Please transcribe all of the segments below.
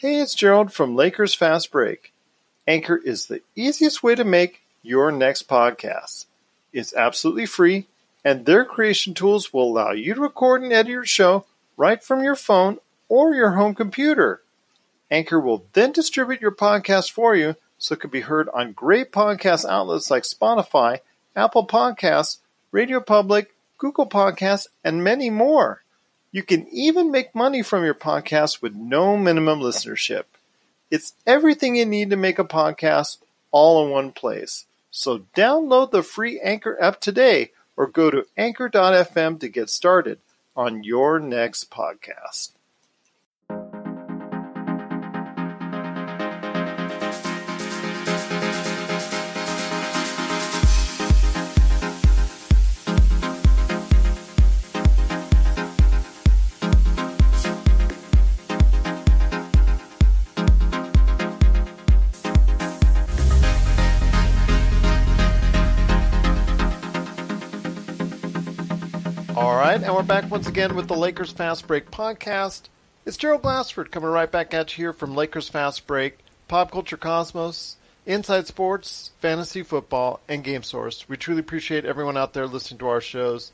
Hey, it's Gerald from Lakers Fast Break. Anchor is the easiest way to make your next podcast. It's absolutely free, and their creation tools will allow you to record and edit your show right from your phone or your home computer. Anchor will then distribute your podcast for you so it can be heard on great podcast outlets like Spotify, Apple Podcasts, Radio Public, Google Podcasts, and many more. You can even make money from your podcast with no minimum listenership. It's everything you need to make a podcast all in one place. So download the free Anchor app today or go to anchor.fm to get started on your next podcast. And we're back once again with the Lakers Fast Break podcast. It's Gerald Glassford coming right back at you here from Lakers Fast Break, Pop Culture Cosmos, Inside Sports, Fantasy Football, and Game Source. We truly appreciate everyone out there listening to our shows.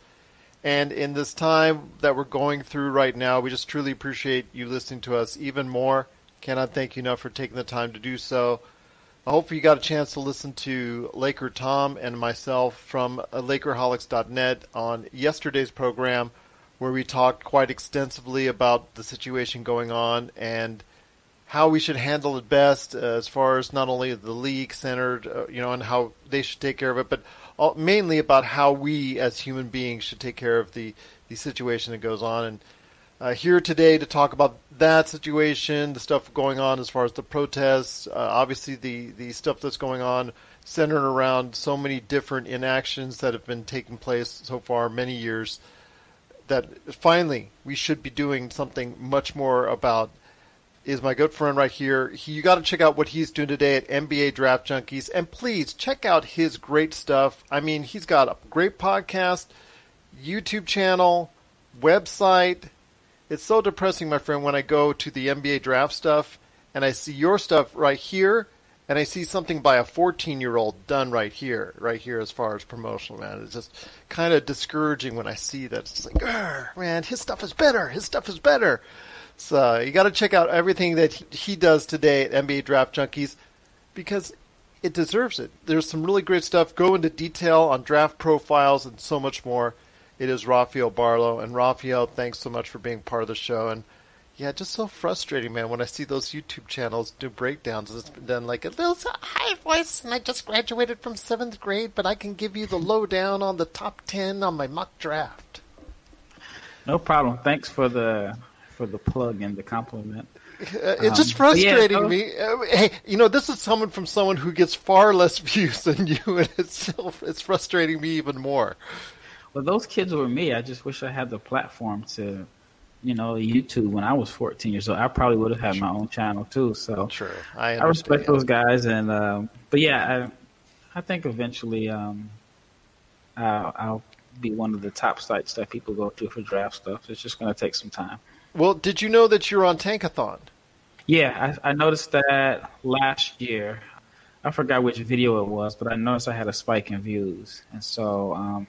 And in this time that we're going through right now, we just truly appreciate you listening to us even more. Cannot thank you enough for taking the time to do so. I hope you got a chance to listen to Laker Tom and myself from Lakerholics.net on yesterday's program, where we talked quite extensively about the situation going on and how we should handle it best as far as not only the league centered, and how they should take care of it, but mainly about how we as human beings should take care of the situation that goes on. And here today to talk about that situation, the stuff going on as far as the protests, obviously the stuff that's going on centered around so many different inactions that have been taking place so far many years, that finally we should be doing something much more about, is my good friend right here. You got to check out what he's doing today at NBA Draft Junkies, and please check out his great stuff. I mean, he's got a great podcast, YouTube channel, website. It's so depressing, my friend, when I go to the NBA draft stuff and I see your stuff right here, and I see something by a 14-year-old done right here as far as promotional, man. It's just kind of discouraging when I see that. It's just like, man, his stuff is better. So you got to check out everything that he does today at NBA Draft Junkies, because it deserves it. There's some really great stuff. Go into detail on draft profiles and so much more. It is Rafael Barlowe. And Rafael, thanks so much for being part of the show. And yeah, just so frustrating, man, when I see those YouTube channels do breakdowns. It's done like a little high voice, and I just graduated from 7th grade, but I can give you the lowdown on the top 10 on my mock draft. No problem. Thanks for the plug and the compliment. It's just frustrating me. Hey, this is someone from someone who gets far less views than you, and it's frustrating me even more. Well, those kids were me. I just wish I had the platform to, YouTube when I was 14 years old. I probably would have had my own channel too. So sure, I respect those guys. And but yeah, I think eventually I'll be one of the top sites that people go to for draft stuff. It's just going to take some time. Well, did you know that you're on Tankathon? Yeah, I noticed that last year. I forgot which video it was, but I noticed I had a spike in views, and so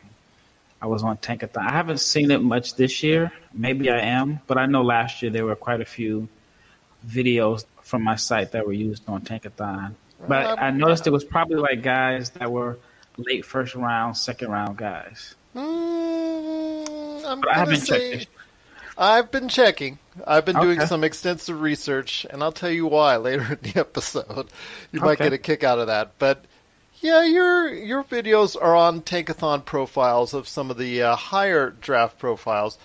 I was on Tankathon. I haven't seen it much this year. Maybe I am, but I know last year there were quite a few videos from my site that were used on Tankathon. But I noticed it was probably like guys that were late first round, second round guys. But I haven't checked. I've been checking. I've been doing some extensive research, and I'll tell you why later in the episode. You might get a kick out of that. But yeah, your videos are on Tankathon profiles of some of the higher draft profiles.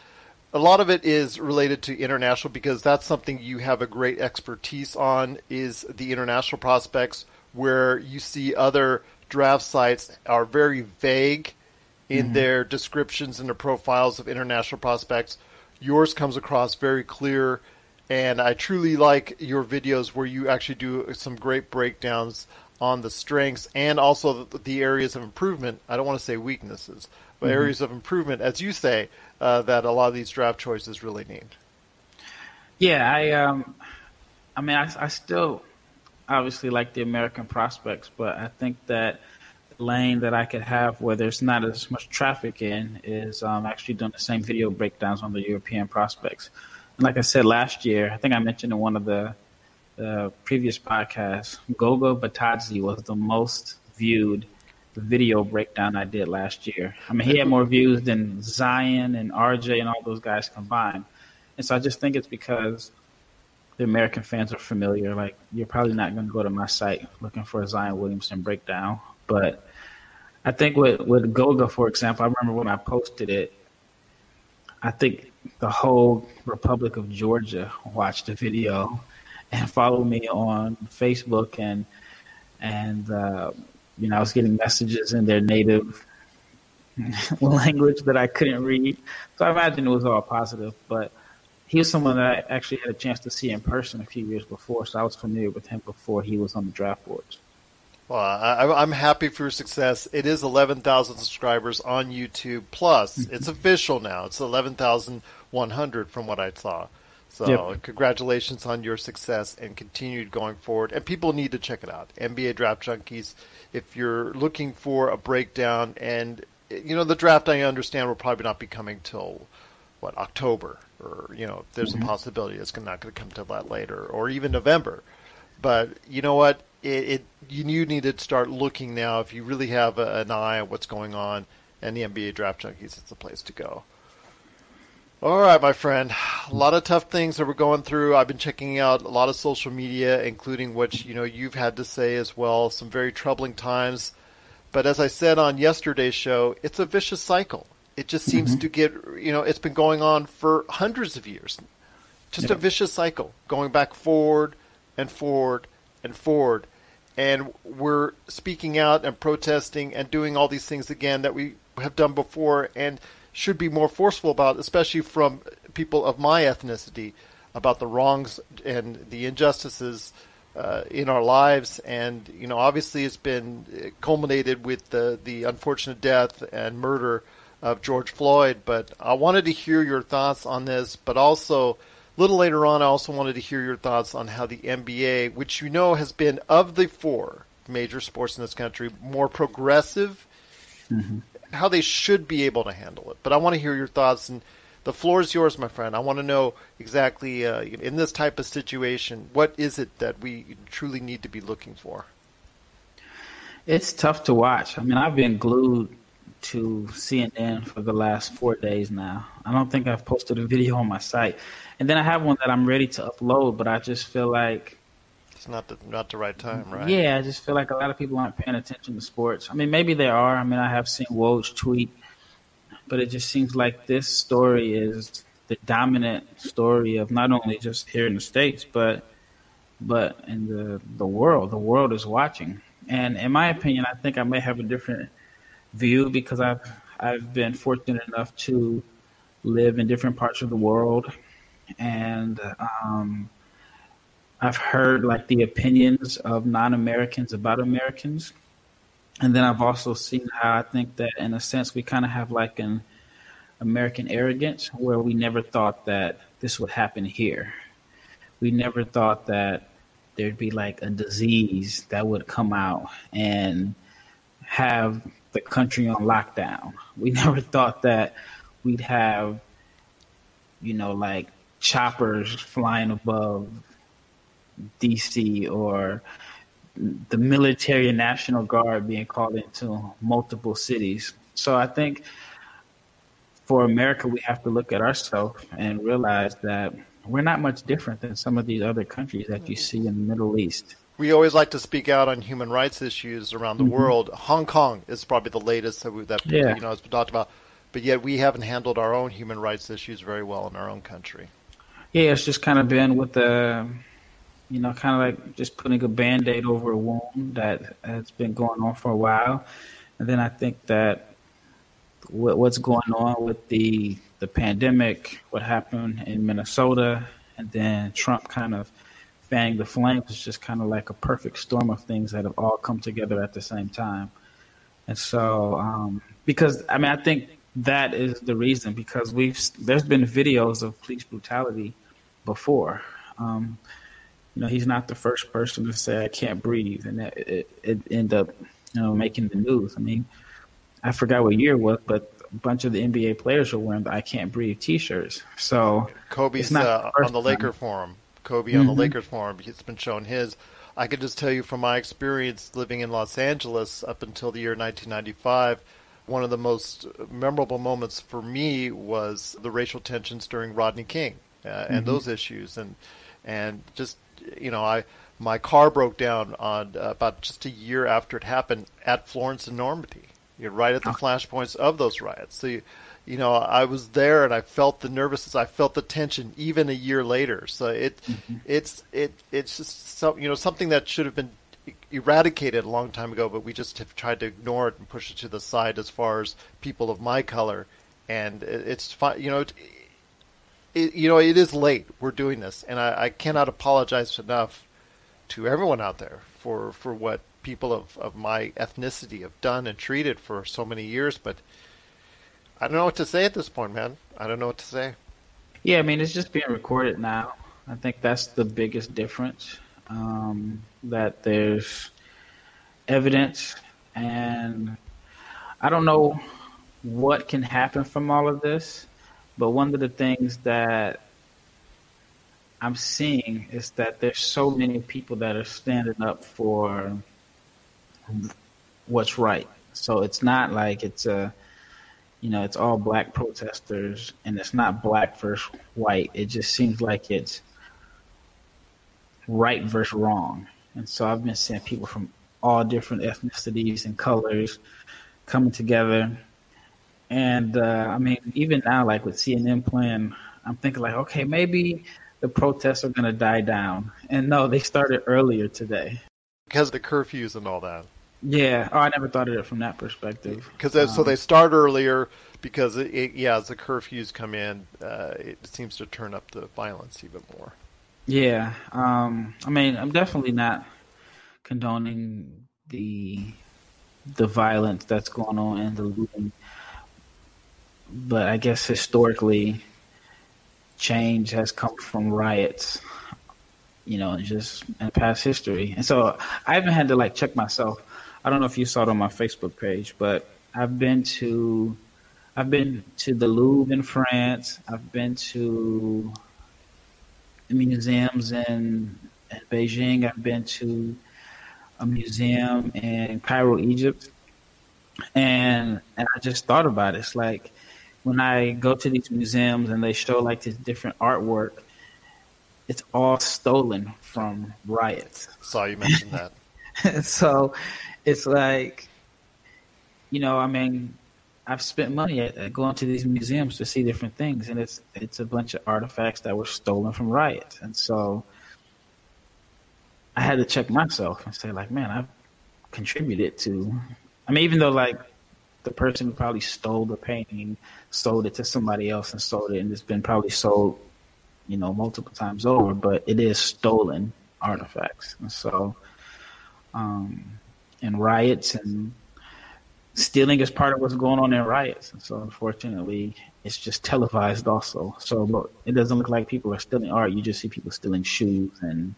A lot of it is related to international, because that's something you have a great expertise on, is the international prospects, where you see other draft sites are very vague in their descriptions and their profiles of international prospects. Yours comes across very clear, and I truly like your videos where you actually do some great breakdowns on the strengths and also the areas of improvement. I don't want to say weaknesses, but areas of improvement, as you say, that a lot of these draft choices really need. Yeah, I mean, I still obviously like the American prospects, but I think that the lane that I could have where there's not as much traffic in is actually doing the same video breakdowns on the European prospects. And like I said last year, I think I mentioned in one of the previous podcasts, Goga Batadze was the most viewed video breakdown I did last year. I mean, he had more views than Zion and RJ and all those guys combined. And so I just think it's because the American fans are familiar. Like, you're probably not going to go to my site looking for a Zion Williamson breakdown. But I think with Goga, for example, I remember when I posted it, I think the whole Republic of Georgia watched the video and followed me on Facebook, and I was getting messages in their native language that I couldn't read. So I imagine it was all positive, but he was someone that I actually had a chance to see in person a few years before, so I was familiar with him before he was on the draft boards. Well, I'm happy for your success. It is 11,000 subscribers on YouTube. Plus, it's official now. It's 11,100 from what I saw. So yep. Congratulations on your success and continued going forward. And people need to check it out. NBA Draft Junkies, if you're looking for a breakdown. And, the draft, I understand, will probably not be coming till, October. Or, there's a possibility it's not going to come till that later. Or even November. But you know what? You need to start looking now if you really have an eye on what's going on, and the NBA Draft Junkies is the place to go. All right, my friend. A lot of tough things that we're going through. I've been checking out a lot of social media, including what you've had to say as well. Some very troubling times. But as I said on yesterday's show, it's a vicious cycle. It just seems to get, it's been going on for hundreds of years. Just a vicious cycle, going back forward and forward and forward. And we're speaking out and protesting and doing all these things again that we have done before and should be more forceful about, especially from people of my ethnicity, about the wrongs and the injustices in our lives. And, obviously it's been culminated with the unfortunate death and murder of George Floyd. But I wanted to hear your thoughts on this, but also a little later on, I also wanted to hear your thoughts on how the NBA, which has been, of the four major sports in this country, more progressive, how they should be able to handle it. But I want to hear your thoughts, and the floor is yours, my friend. I want to know exactly, in this type of situation, what is it that we truly need to be looking for? It's tough to watch. I mean, I've been glued to CNN for the last 4 days now. I don't think I've posted a video on my site. And then I have one that I'm ready to upload, but I just feel like it's not the right time, right? Yeah, I just feel like a lot of people aren't paying attention to sports. I mean, maybe they are. I mean, I have seen Woj tweet, but it just seems like this story is the dominant story of not only just here in the States, but in the world. The world is watching. And in my opinion, I think I may have a different view because I've been fortunate enough to live in different parts of the world. And I've heard the opinions of non-Americans about Americans. And then I've also seen how I think that in a sense we kind of have an American arrogance where we never thought that this would happen here. We never thought that there'd be a disease that would come out and have the country on lockdown. We never thought that we'd have, choppers flying above DC or the military and National Guard being called into multiple cities. So I think for America, we have to look at ourselves and realize that we're not much different than some of these other countries that you see in the Middle East. We always like to speak out on human rights issues around the world. Hong Kong is probably the latest that has been talked about, but yet we haven't handled our own human rights issues very well in our own country. Yeah, it's just kind of been with the, kind of just putting a Band-Aid over a wound that has been going on for a while. And then I think that what's going on with the pandemic, what happened in Minnesota, and then Trump kind of fanning the flames is just kind of like a perfect storm of things that have all come together at the same time. And so, because, I think that is the reason, because there's been videos of police brutality before. he's not the first person to say I can't breathe, and that it ended up, making the news. I mean, I forgot what year it was, but a bunch of the NBA players were wearing the I can't breathe T-shirts. So Kobe's it's not on the Laker forum. Kobe on the Lakers forum, he's been shown his. I can just tell you from my experience living in Los Angeles up until the year 1995, one of the most memorable moments for me was the racial tensions during Rodney King and those issues, and just my car broke down on about just a year after it happened at Florence and Normandy. You're right at the flashpoints of those riots. So, I was there and I felt the nervousness. I felt the tension even a year later. So it's just something that should have been eradicated a long time ago, but we just have tried to ignore it and push it to the side as far as people of my color. And it's fine. It is late. We're doing this, and I cannot apologize enough to everyone out there for what people of my ethnicity have done and treated for so many years. But I don't know what to say at this point, man. I don't know what to say. Yeah, I mean, it's just being recorded now. I think that's the biggest difference, that there's evidence, and I don't know what can happen from all of this, but one of the things that I'm seeing is that there's so many people that are standing up for what's right. So it's not like it's it's all black protesters, and it's not black versus white. It just seems like it's right versus wrong. And so I've been seeing people from all different ethnicities and colors coming together. And I mean, even now, like with CNN playing, I'm thinking like, okay, maybe the protests are going to die down. And no, they started earlier today. Because of the curfews and all that. Yeah. Oh, I never thought of it from that perspective. So they start earlier because, as the curfews come in, it seems to turn up the violence even more. Yeah. I mean, I'm definitely not condoning the violence that's going on and the looting. But I guess historically, change has come from riots, just in past history. And so I haven't had to check myself. I don't know if you saw it on my Facebook page, but I've been to the Louvre in France. I've been to museums in Beijing. I've been to a museum in Cairo, Egypt. And I just thought about it. It's like when I go to these museums and they show this different artwork, it's all stolen from riots. Saw you mention that. So it's like, I mean, I've spent money at going to these museums to see different things, and it's a bunch of artifacts that were stolen from riots. And so I had to check myself and say, man, I've contributed to. I mean, even though the person who probably stole the painting sold it to somebody else and sold it, and it's been probably sold, multiple times over, but it is stolen artifacts. And so, and riots and stealing is part of what's going on in riots. And so, unfortunately, it's just televised also. So it doesn't look like people are stealing art. You just see people stealing shoes and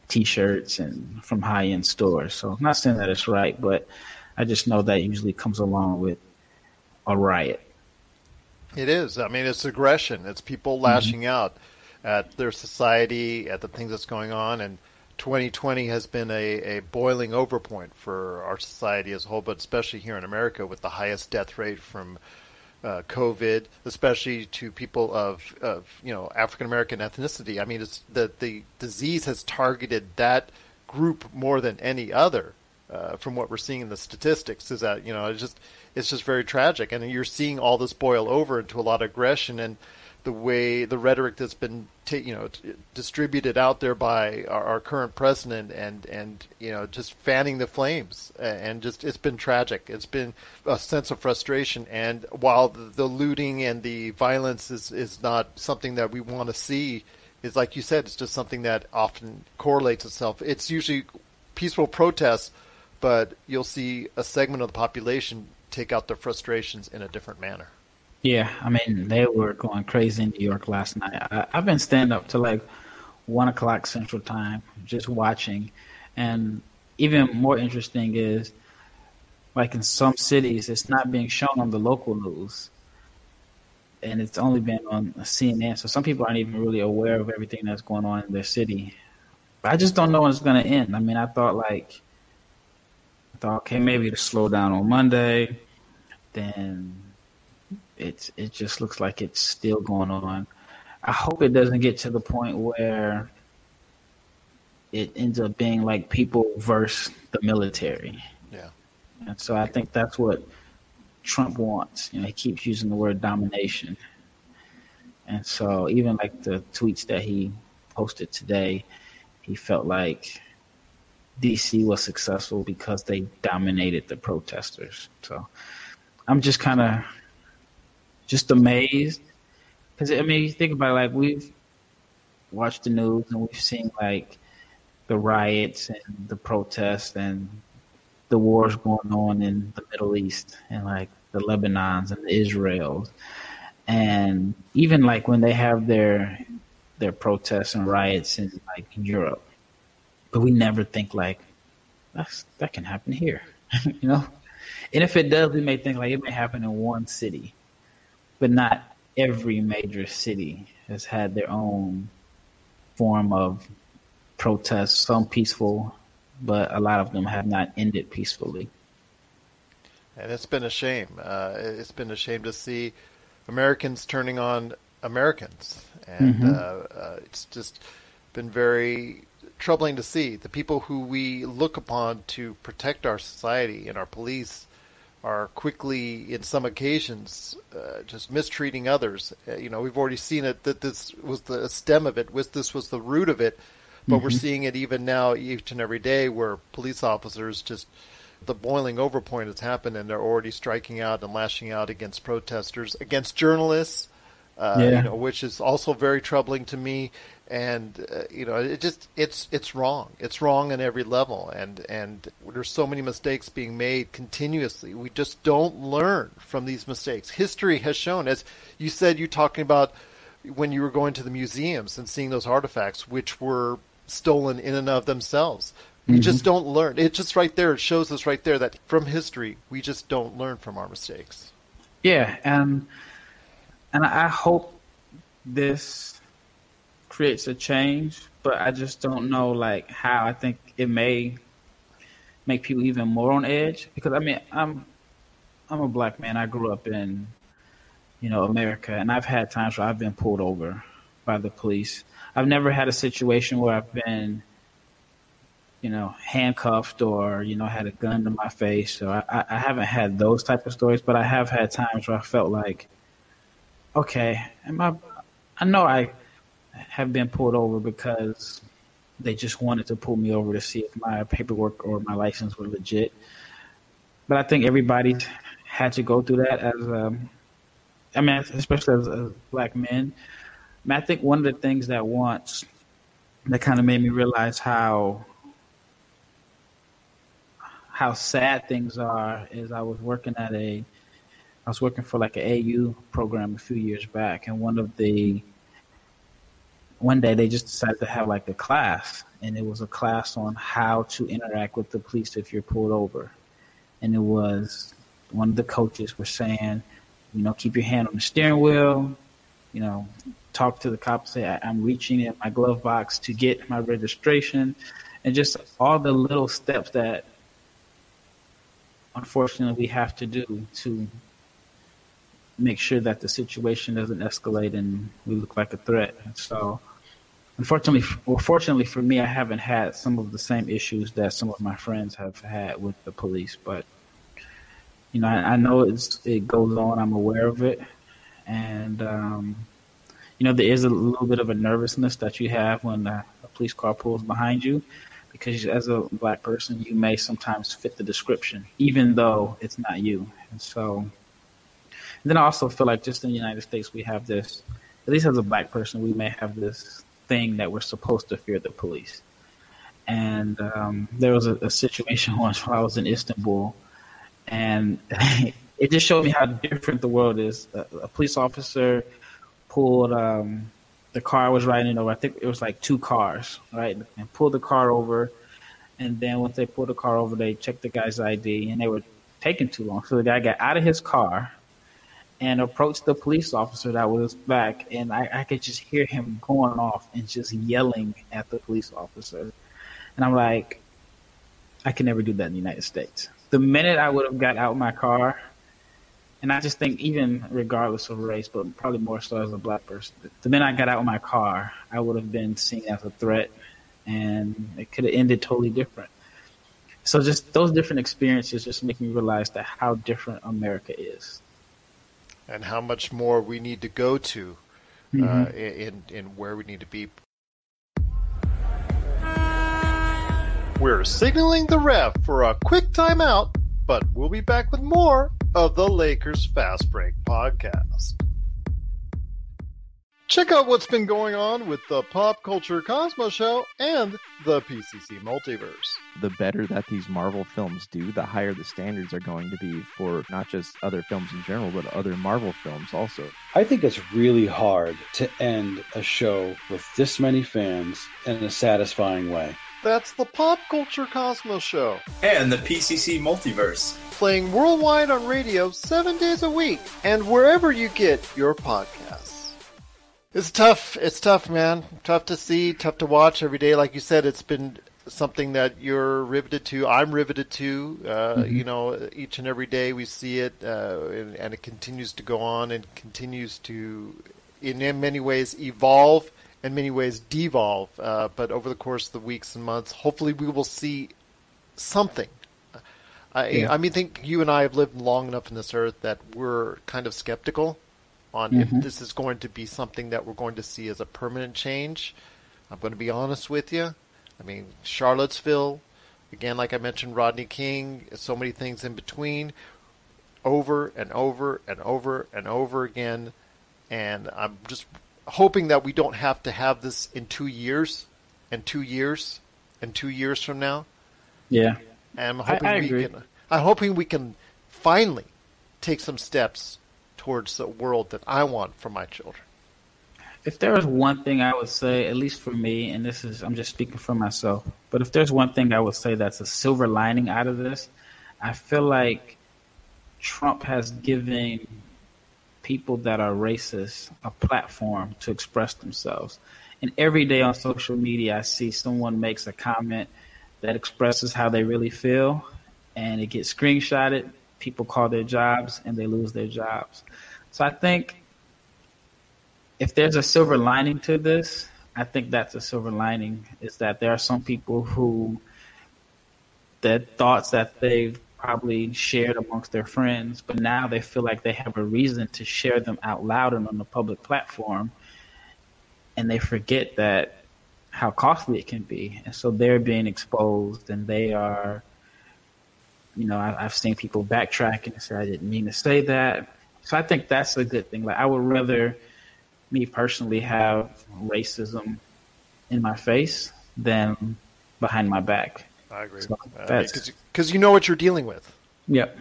T-shirts and from high-end stores. So I'm not saying that it's right, but I just know that usually comes along with a riot. It is. I mean, it's aggression. It's people lashing out at their society, at the things that's going on. And 2020 has been a boiling over point for our society as a whole, but especially here in America with the highest death rate from COVID, especially to people of African American ethnicity. I mean, it's the disease has targeted that group more than any other. From what we're seeing in the statistics, is that it's just very tragic, and you're seeing all this boil over into a lot of aggression, and the way the rhetoric that's been distributed out there by our current president, and just fanning the flames, and just it's been tragic. It's been a sense of frustration, and while the looting and the violence is not something that we want to see, is like you said, it's just something that often correlates itself. It's usually peaceful protests, but you'll see a segment of the population take out their frustrations in a different manner. Yeah, I mean, they were going crazy in New York last night. I've been standing up to 1 o'clock Central Time, just watching. And even more interesting is, like in some cities, it's not being shown on the local news, and it's only been on CNN. So some people aren't even really aware of everything that's going on in their city. But I just don't know when it's going to end. I mean, I thought, okay, maybe it'll slow down on Monday. Then it just looks like it's still going on. I hope it doesn't get to the point where it ends up being like people versus the military. Yeah. And so I think that's what Trump wants. He keeps using the word domination. And so even like the tweets that he posted today, he felt like DC was successful because they dominated the protesters. So I'm just kind of just amazed. Because, I mean, you think about it, like, we've watched the news and we've seen, like, the riots and the protests and the wars going on in the Middle East and, like, the Lebanons and the Israels. And even, like, when they have their protests and riots in, like, Europe. But we never think, like, that can happen here, you know? And if it does, we may think, like, it may happen in one city, but not every major city has had their own form of protest, some peaceful, but a lot of them have not ended peacefully. And it's been a shame. It's been a shame to see Americans turning on Americans. And it's just been very troubling to see. The people who we look upon to protect our society and our police are quickly, in some occasions, just mistreating others. We've already seen it, that this was the stem of it, this was the root of it, but we're seeing it even now each and every day where police officers just, the boiling over point has happened and they're already striking out and lashing out against protesters, against journalists, which is also very troubling to me. And it's wrong. It's wrong on every level, and there's so many mistakes being made continuously. We just don't learn from these mistakes. History has shown, as you said, you're talking about when you were going to the museums and seeing those artifacts, which were stolen in and of themselves. We just don't learn. It just right there, it shows us right there that from history, we just don't learn from our mistakes. Yeah, and I hope this creates a change, but I just don't know like how. I think it may make people even more on edge because I mean I'm a black man. I grew up in America, and I've had times where I've been pulled over by the police. I've never had a situation where I've been handcuffed or had a gun to my face. So I haven't had those type of stories, but I have had times where I felt like, okay, I know I have been pulled over because they just wanted to pull me over to see if my paperwork or my license were legit. But I think everybody had to go through that especially as black men. I mean, I think one of the things that kind of made me realize how sad things are is I was working for like an AU program a few years back, and one day they just decided to have like a class, and it was a class on how to interact with the police if you're pulled over. And it was one of the coaches was saying, keep your hand on the steering wheel, talk to the cop, say, I'm reaching in my glove box to get my registration, and just all the little steps that unfortunately we have to do to make sure that the situation doesn't escalate and we look like a threat. And so, fortunately for me, I haven't had some of the same issues that some of my friends have had with the police. But, I know it goes on. I'm aware of it. And, there is a little bit of a nervousness that you have when a police car pulls behind you, because as a black person, you may sometimes fit the description, even though it's not you. And so, and then I also feel like just in the United States, we have this, at least as a black person, we may have this thing that we're supposed to fear the police. And there was a situation once when I was in Istanbul, and it just showed me how different the world is. A police officer pulled a the car I was riding over, I think it was like two cars, right? And pulled the car over. And then once they pulled the car over, they checked the guy's ID, and they were taking too long. So the guy got out of his car and approached the police officer that was back. And I could just hear him going off and just yelling at the police officer. And I'm like, I can never do that in the United States. The minute I would have got out of my car, and I just think even regardless of race, but probably more so as a black person, the minute I got out of my car, I would have been seen as a threat, and it could have ended totally different. So just those different experiences just make me realize that how different America is. And how much more we need to go to in where we need to be. We're signaling the ref for a quick timeout, but we'll be back with more of the Lakers Fast Break podcast. Check out what's been going on with the Pop Culture Cosmos Show and the PCC Multiverse. The better that these Marvel films do, the higher the standards are going to be for not just other films in general, but other Marvel films also. I think it's really hard to end a show with this many fans in a satisfying way. That's the Pop Culture Cosmos Show. And the PCC Multiverse. Playing worldwide on radio 7 days a week and wherever you get your podcasts. It's tough, man. Tough to see, tough to watch every day. Like you said, it's been something that you're riveted to. I'm riveted to. You know, each and every day we see it, and it continues to go on and continues to, in many ways, evolve, in many ways devolve. But over the course of the weeks and months, hopefully we will see something. I mean, I think you and I have lived long enough in this earth that we're kind of skeptical on if this is going to be something that we're going to see as a permanent change. I'm going to be honest with you. I mean, Charlottesville, again, like I mentioned, Rodney King, so many things in between, over and over and over and over again. And I'm just hoping that we don't have to have this in 2 years and 2 years and 2 years from now. Yeah. And I'm hoping we can finally take some steps towards the world that I want for my children. If there was one thing I would say, at least for me, and I'm just speaking for myself, but if there's one thing I would say that's a silver lining out of this, I feel like Trump has given people that are racist a platform to express themselves. And every day on social media, I see someone makes a comment that expresses how they really feel, and it gets screenshotted. People call their jobs, and they lose their jobs. So I think if there's a silver lining to this, I think that's a silver lining, is that there are some people who the thoughts that they've probably shared amongst their friends, but now they feel like they have a reason to share them out loud and on the public platform, and they forget that how costly it can be. And so they're being exposed, and they are, I've seen people backtrack and say, I didn't mean to say that. So I think that's a good thing. Like, I would rather, me personally, have racism in my face than behind my back. I agree. So because you know what you're dealing with. Yep.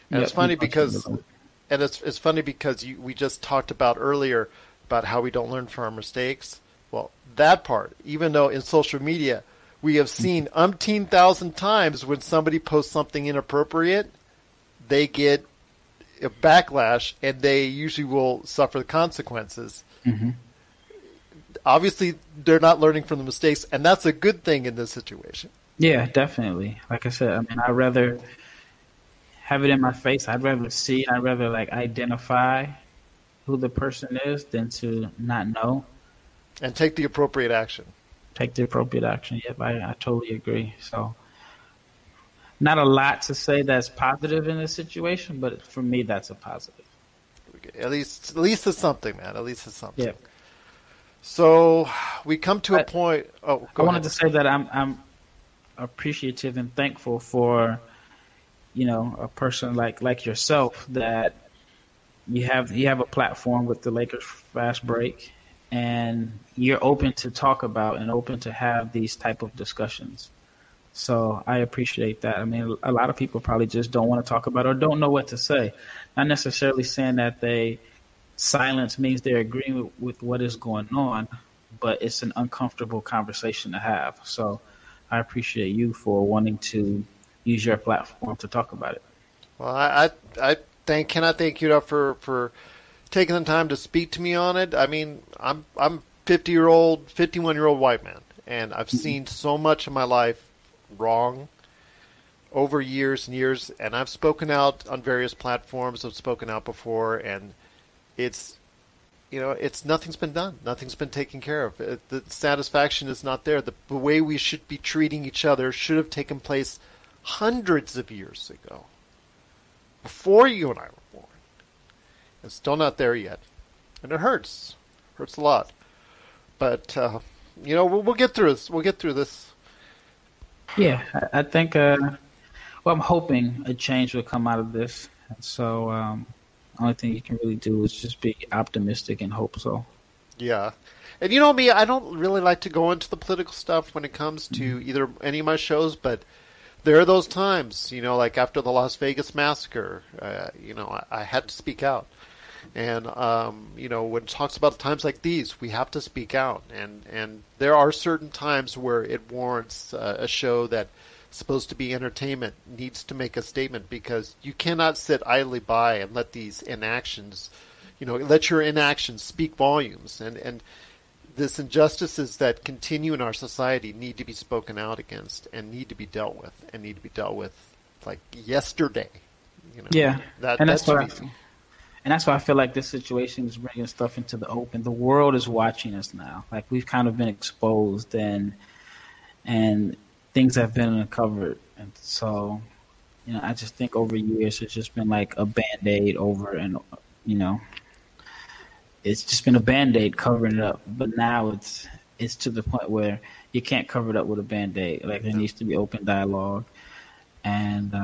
And it's funny because we just talked about earlier about how we don't learn from our mistakes. Well, that part, even though in social media we have seen umpteen thousand times when somebody posts something inappropriate, they get a backlash and they usually will suffer the consequences. Mm-hmm. Obviously, they're not learning from the mistakes, and that's a good thing in this situation. Yeah, definitely. Like I said, I'd rather have it in my face. I'd rather see, I'd rather identify who the person is than to not know. And take the appropriate action. Yep, I totally agree. So, not a lot to say that's positive in this situation, but for me, that's a positive. At least it's something, man. At least it's something. Yep. So we come to a point. Oh, I wanted to say that I'm appreciative and thankful for, a person like yourself, that you have a platform with the Lakers Fast Break, and you're open to talk about and open to have these type of discussions. So I appreciate that. A lot of people probably just don't want to talk about it or don't know what to say. Not necessarily saying that they silence means they're agreeing with what is going on, but it's an uncomfortable conversation to have. So I appreciate you for wanting to use your platform to talk about it. Well, I cannot thank you enough for taking the time to speak to me on it. I mean, I'm 51-year-old white man, and I've seen so much in my life wrong over years and years, and I've spoken out on various platforms. I've spoken out before, and it's nothing's been done. Nothing's been taken care of. The satisfaction is not there. The way we should be treating each other should have taken place hundreds of years ago, before you and I were born. It's still not there yet, and it hurts. It hurts a lot. But we'll get through this. We'll get through this. Yeah, I think. I'm hoping a change will come out of this. And so, only thing you can really do is just be optimistic and hope so. Yeah. And you know me, I don't really like to go into the political stuff when it comes to either any of my shows, but there are those times, like after the Las Vegas massacre, I had to speak out. And, when it talks about times like these, we have to speak out. And there are certain times where it warrants a show that supposed to be entertainment needs to make a statement, because you cannot sit idly by and let these inactions, let your inactions speak volumes. And this injustices that continue in our society need to be spoken out against and need to be dealt with like yesterday. Yeah, that's why I feel like this situation is bringing stuff into the open. The world is watching us now. Like, we've kind of been exposed, and things have been uncovered. And so, I just think over years it's just been like a Band-Aid over, and, it's just been a Band-Aid covering it up. But now it's to the point where you can't cover it up with a Band-Aid. Like, there needs to be open dialogue. And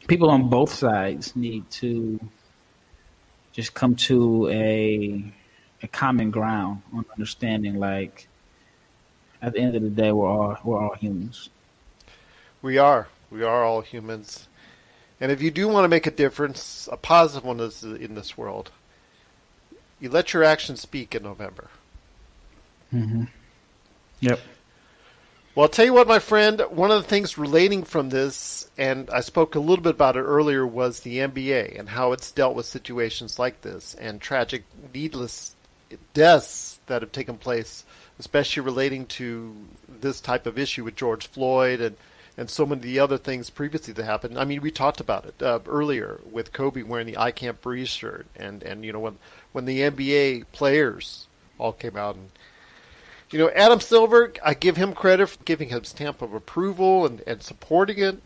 people on both sides need to just come to a common ground on understanding, like, at the end of the day, we're all humans. We are all humans. And if you do want to make a difference, a positive one is in this world, you let your actions speak in November. Mm-hmm. Yep. Well, I'll tell you what, my friend, one of the things relating from this, and I spoke a little bit about it earlier, was the NBA and how it's dealt with situations like this and tragic, needless deaths that have taken place, especially relating to this type of issue with George Floyd and so many of the other things previously that happened. I mean, we talked about it earlier with Kobe wearing the I Can't Breathe shirt, and when the NBA players all came out. And Adam Silver, I give him credit for giving his stamp of approval and supporting it,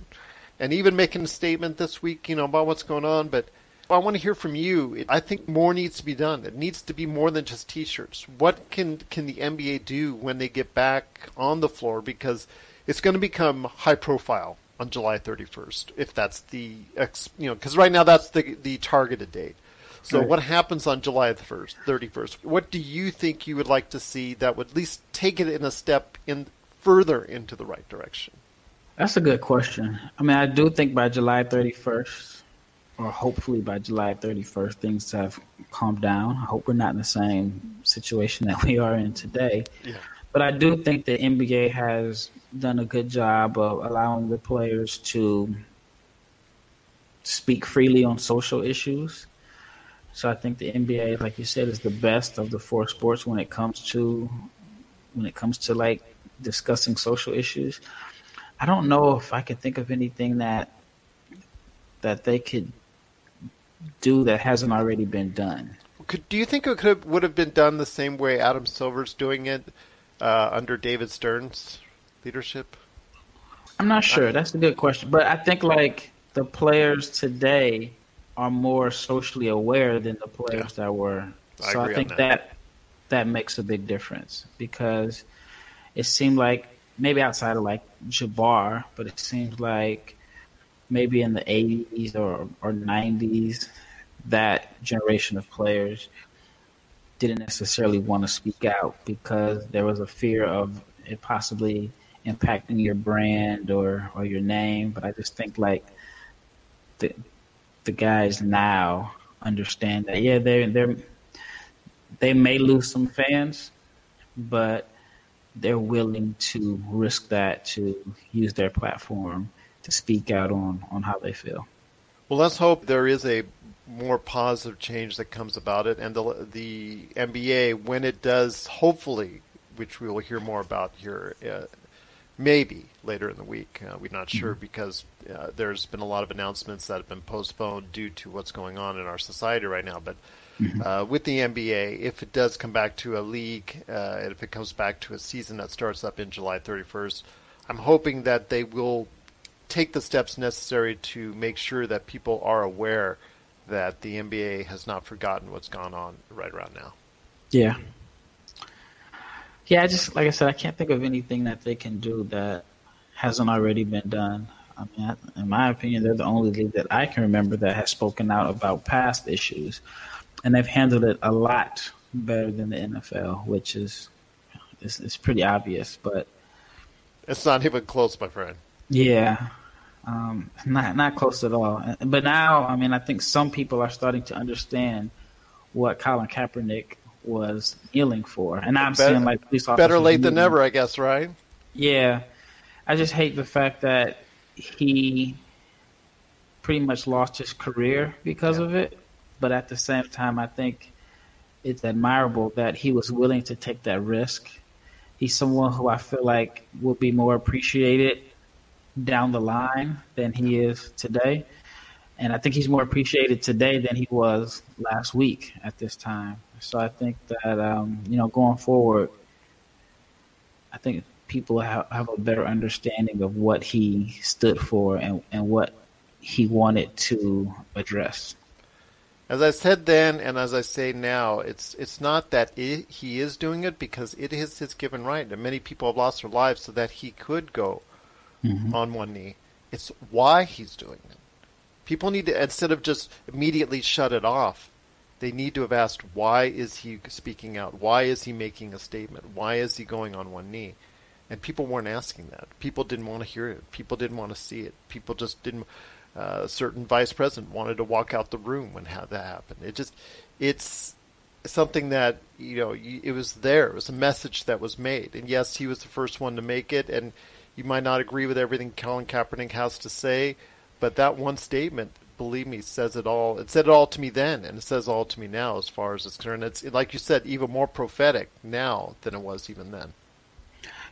and even making a statement this week, about what's going on. But I want to hear from you. I think more needs to be done. It needs to be more than just T-shirts. What can the NBA do when they get back on the floor? Because it's going to become high profile on July 31st, if that's because right now that's the targeted date. So What happens on July 31st? What do you think you would like to see that would at least take it in a step further into the right direction? That's a good question. I mean, I do think by July 31st, or hopefully by July 31st, things have calmed down. I hope we're not in the same situation that we are in today. Yeah. But I do think the NBA has done a good job of allowing the players to speak freely on social issues. So I think the NBA, like you said, is the best of the four sports when it comes to like discussing social issues. I don't know if I can think of anything that they could do that hasn't already been done. Do you think it would have been done the same way Adam Silver's doing it under David Stern's leadership? I'm not sure. That's a good question. But I think like the players today are more socially aware than the players that were. So I think that makes a big difference, because it seemed like maybe outside of like Jabbar, but it seems like maybe in the 80s or 90s, that generation of players didn't necessarily want to speak out because there was a fear of it possibly impacting your brand or your name. But I just think like the guys now understand that. Yeah, they may lose some fans, but they're willing to risk that to use their platform to speak out on how they feel. Well, let's hope there is a more positive change that comes about it, and the NBA, when it does, hopefully, which we will hear more about here, maybe later in the week. We're not sure because there's been a lot of announcements that have been postponed due to what's going on in our society right now. But with the NBA, if it does come back to a league, and if it comes back to a season that starts up in July 31st, I'm hoping that they will take the steps necessary to make sure that people are aware that the NBA has not forgotten what's gone on right around now. Yeah. Yeah, like I said, I can't think of anything that they can do that hasn't already been done. I mean, in my opinion, they're the only league that I can remember that has spoken out about past issues, and they've handled it a lot better than the NFL, which is it's pretty obvious. But it's not even close, my friend. Yeah, not close at all. But now, I mean, I think some people are starting to understand what Colin Kaepernick was kneeling for, and I'm seeing like police officers. Better late than never, I guess, right? Yeah, I just hate the fact that he pretty much lost his career because of it. But at the same time, I think it's admirable that he was willing to take that risk. He's someone who I feel like will be more appreciated down the line than he is today. And I think he's more appreciated today than he was last week at this time. So I think that, going forward, I think people have a better understanding of what he stood for and what he wanted to address. As I said then, and as I say now, it's not that he is doing it because it is his given right, and many people have lost their lives so that he could go on one knee. It's why he's doing it. People need to, instead of just immediately shut it off, they need to have asked, why is he speaking out? Why is he making a statement? Why is he going on one knee? And people weren't asking that. People didn't want to hear it. People didn't want to see it. People just didn't. A certain vice president wanted to walk out the room when that happened. It's something that, it was there. It was a message that was made. And yes, he was the first one to make it. And you might not agree with everything Colin Kaepernick has to say, but that one statement, believe me, says it all. It said it all to me then, and it says all to me now as far as it's concerned. It's, like you said, even more prophetic now than it was even then.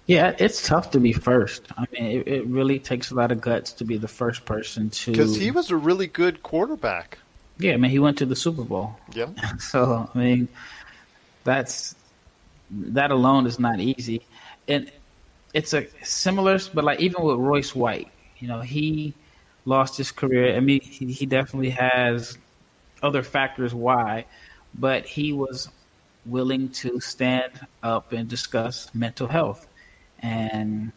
Yeah, it's tough to be first. I mean, it really takes a lot of guts to be the first person to... Because he was a really good quarterback. Yeah, I mean, he went to the Super Bowl. Yeah. So, I mean, that alone is not easy. And it's a similar, but like even with Royce White, he lost his career. I mean, he definitely has other factors why, but he was willing to stand up and discuss mental health. And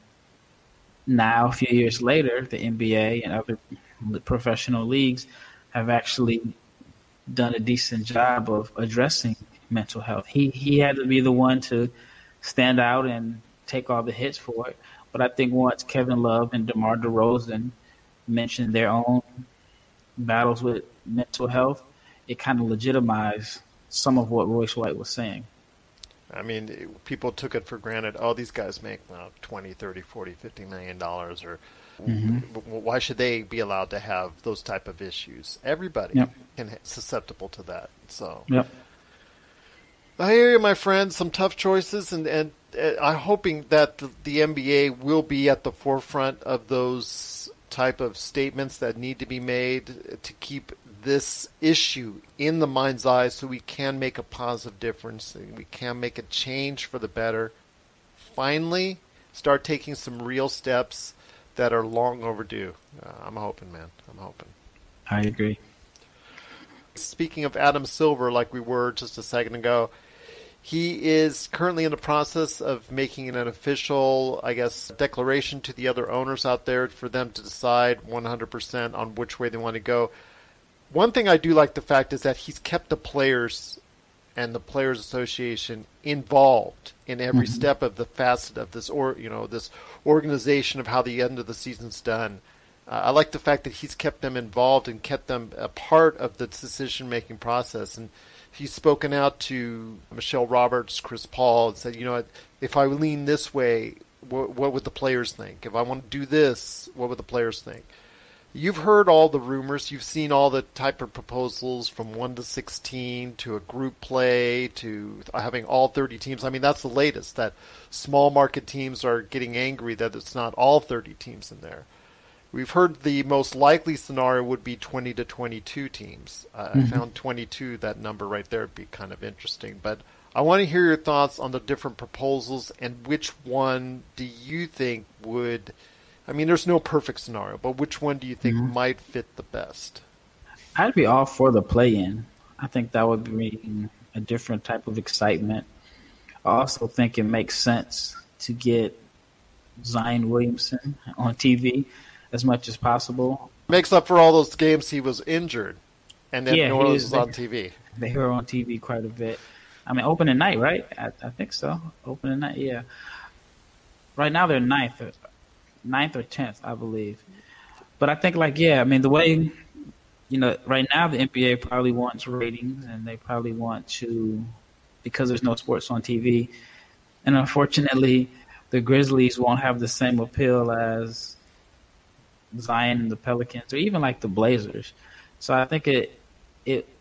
now, a few years later, the NBA and other professional leagues have actually done a decent job of addressing mental health. He had to be the one to stand out and take all the hits for it. But I think once Kevin Love and DeMar DeRozan mentioned their own battles with mental health, it kind of legitimized some of what Royce White was saying. I mean, people took it for granted. Oh, these guys make $20, $30, $40, $50 million, or why should they be allowed to have those type of issues? Everybody can susceptible to that. So, I hear you, my friend. Some tough choices, and I'm hoping that the NBA will be at the forefront of those type of statements that need to be made to keep this issue in the mind's eye so we can make a positive difference. We can make a change for the better. Finally, start taking some real steps that are long overdue. I'm hoping, man. I'm hoping. I agree. Speaking of Adam Silver, like we were just a second ago, he is currently in the process of making an official, declaration to the other owners out there for them to decide 100% on which way they want to go. One thing I do like the fact is that he's kept the players and the Players Association involved in every step of the facet of this, this organization of how the end of the season's done. I like the fact that he's kept them involved and kept them a part of the decision-making process. And he's spoken out to Michelle Roberts, Chris Paul, and said, if I lean this way, what would the players think? If I want to do this, what would the players think? You've heard all the rumors. You've seen all the type of proposals from 1 to 16 to a group play to having all 30 teams. I mean, that's the latest, that small market teams are getting angry that it's not all 30 teams in there. We've heard the most likely scenario would be 20 to 22 teams. I found 22, that number right there would be kind of interesting. But I want to hear your thoughts on the different proposals and which one do you think would... I mean, there's no perfect scenario, but which one do you think might fit the best? I'd be all for the play-in. I think that would bring a different type of excitement. I also think it makes sense to get Zion Williamson on TV as much as possible. Makes up for all those games he was injured, and then New Orleans was on TV. They were on TV quite a bit. I mean, opening night, right? I think so. Opening night, yeah. Right now they're ninth or 10th, I believe. But I think, the way, right now the NBA probably wants ratings, and they probably want to, because there's no sports on TV. And unfortunately, the Grizzlies won't have the same appeal as Zion and the Pelicans, or even like the Blazers. So I think it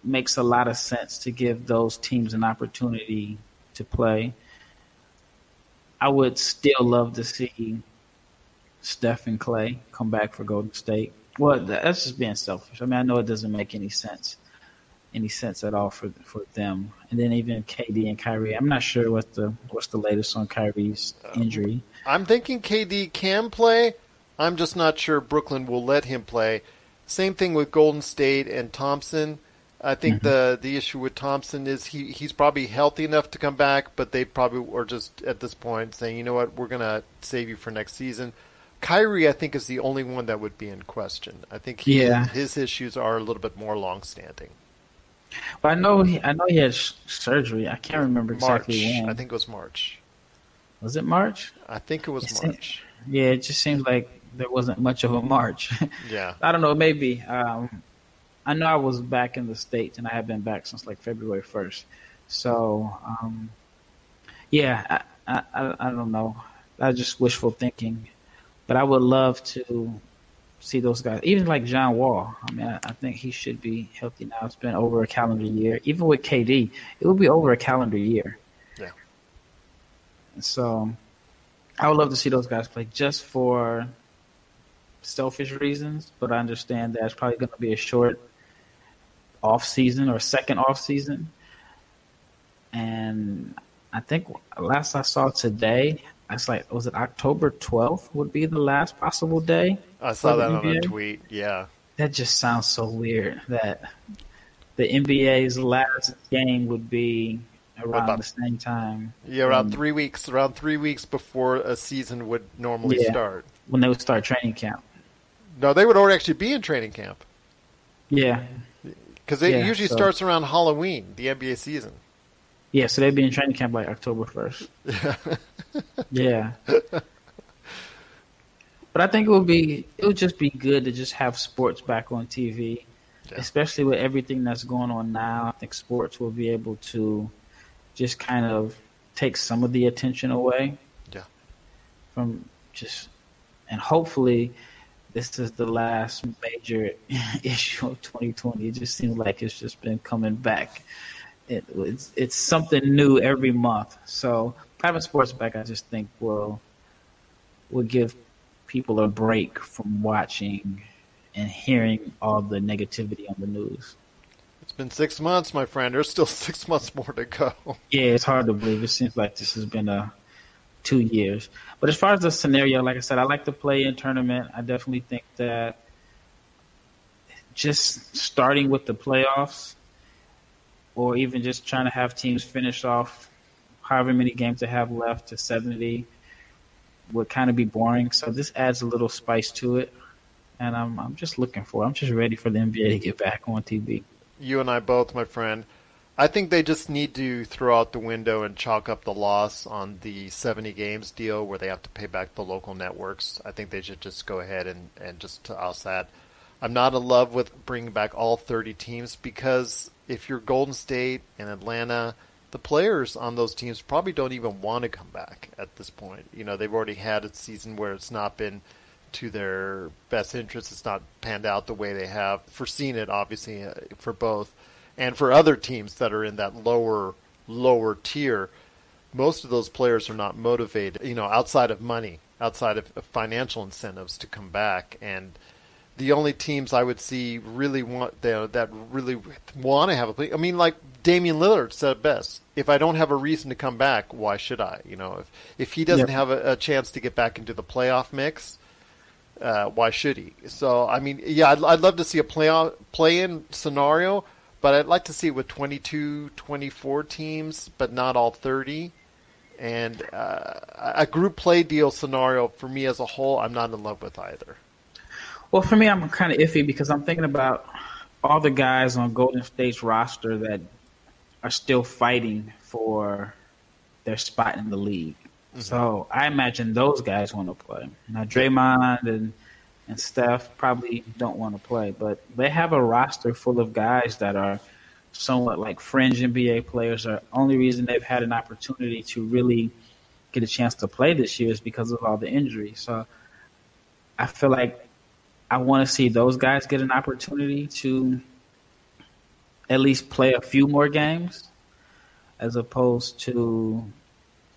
makes a lot of sense to give those teams an opportunity to play. I would still love to see Steph and Clay come back for Golden State. Well, that's just being selfish. I mean, I know it doesn't make any sense at all for them. And then even KD and Kyrie. I'm not sure what's the latest on Kyrie's injury. I'm thinking KD can play. I'm just not sure Brooklyn will let him play. Same thing with Golden State and Thompson. I think the issue with Thompson is he's probably healthy enough to come back, but they probably are just at this point saying, you know what, we're going to save you for next season. Kyrie, I think, is the only one that would be in question. I think his issues are a little bit more long-standing. But I know he had surgery. I can't remember exactly when. I think it was March. Was it March? I think it was March. It just seems like there wasn't much of a March. Yeah. I don't know, maybe. I know I was back in the States, and I have been back since February 1st. So, I don't know. That's just wishful thinking. But I would love to see those guys, even like John Wall. I mean, I think he should be healthy now. It's been over a calendar year. Even with KD, it would be over a calendar year. Yeah. So I would love to see those guys play just for selfish reasons, but I understand that it's probably going to be a short off season or second off season. And I think last I saw today, was it October 12th would be the last possible day? I saw that on a tweet, yeah. That just sounds so weird that the NBA's last game would be around the same time. Yeah, around 3 weeks. Around 3 weeks before a season would normally start. When they would start training camp. No, they would already actually be in training camp. Yeah. Because it usually starts around Halloween, the NBA season. Yeah, so they'd be in training camp October 1st. Yeah. But I think it would just be good to just have sports back on TV, especially with everything that's going on now. I think sports will be able to just kind of take some of the attention away from and hopefully this is the last major issue of 2020. It just seems like it's just been coming back. It's something new every month. So having sports back, I just think will give people a break from watching and hearing all the negativity on the news. It's been 6 months, my friend. There's still 6 months more to go. Yeah, it's hard to believe. It seems like this has been 2 years. But as far as the scenario, like I said, I like the play-in tournament. I definitely think that just starting with the playoffs, or even just trying to have teams finish off however many games they have left to 70 would kind of be boring. So this adds a little spice to it, and I'm just ready for the NBA to get back on TV. You and I both, my friend. I think they just need to throw out the window and chalk up the loss on the 70 games deal where they have to pay back the local networks. I think they should just go ahead and just toss that. I'm not in love with bringing back all 30 teams because if you're Golden State and Atlanta, the players on those teams probably don't even want to come back at this point. You know, they've already had a season where it's not been to their best interest. It's not panned out the way they have foreseen it, obviously, for both. And for other teams that are in that lower tier, most of those players are not motivated, you know, outside of money, outside of financial incentives to come back. And the only teams I would see really that really want to have a play. I mean, like Damian Lillard said it best: "If I don't have a reason to come back, why should I? You know, if he doesn't have a chance to get back into the playoff mix, why should he?" So, I mean, yeah, I'd love to see a play-in scenario, but I'd like to see it with 22, 24 teams, but not all 30. And a group play deal scenario for me as a whole, I'm not in love with either. Well, for me, I'm kind of iffy because I'm thinking about all the guys on Golden State's roster that are still fighting for their spot in the league. Mm-hmm. So I imagine those guys want to play. Now, Draymond and Steph probably don't want to play, but they have a roster full of guys that are somewhat like fringe NBA players. The only reason they've had an opportunity to really get a chance to play this year is because of all the injuries. So I feel like I want to see those guys get an opportunity to at least play a few more games as opposed to,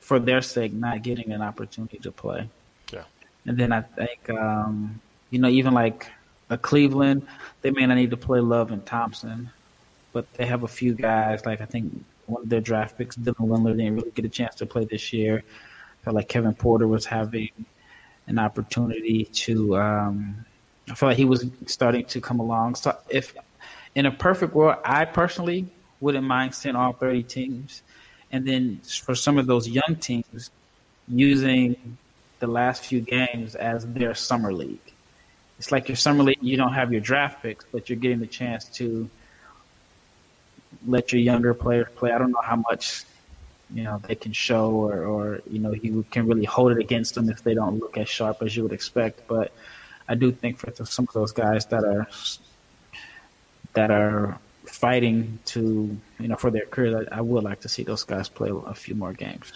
for their sake, not getting an opportunity to play. Yeah. And then I think, even like a Cleveland, they may not need to play Love and Thompson, but they have a few guys, like I think one of their draft picks, Dylan Windler, didn't really get a chance to play this year. I felt like Kevin Porter was having an opportunity to I feel like he was starting to come along. So if in a perfect world, I personally wouldn't mind seeing all 30 teams. And then for some of those young teams, using the last few games as their summer league. It's like your summer league, you don't have your draft picks, but you're getting the chance to let your younger players play. I don't know how much, they can show or you can really hold it against them if they don't look as sharp as you would expect. But I do think for some of those guys that are fighting to, for their career, I would like to see those guys play a few more games.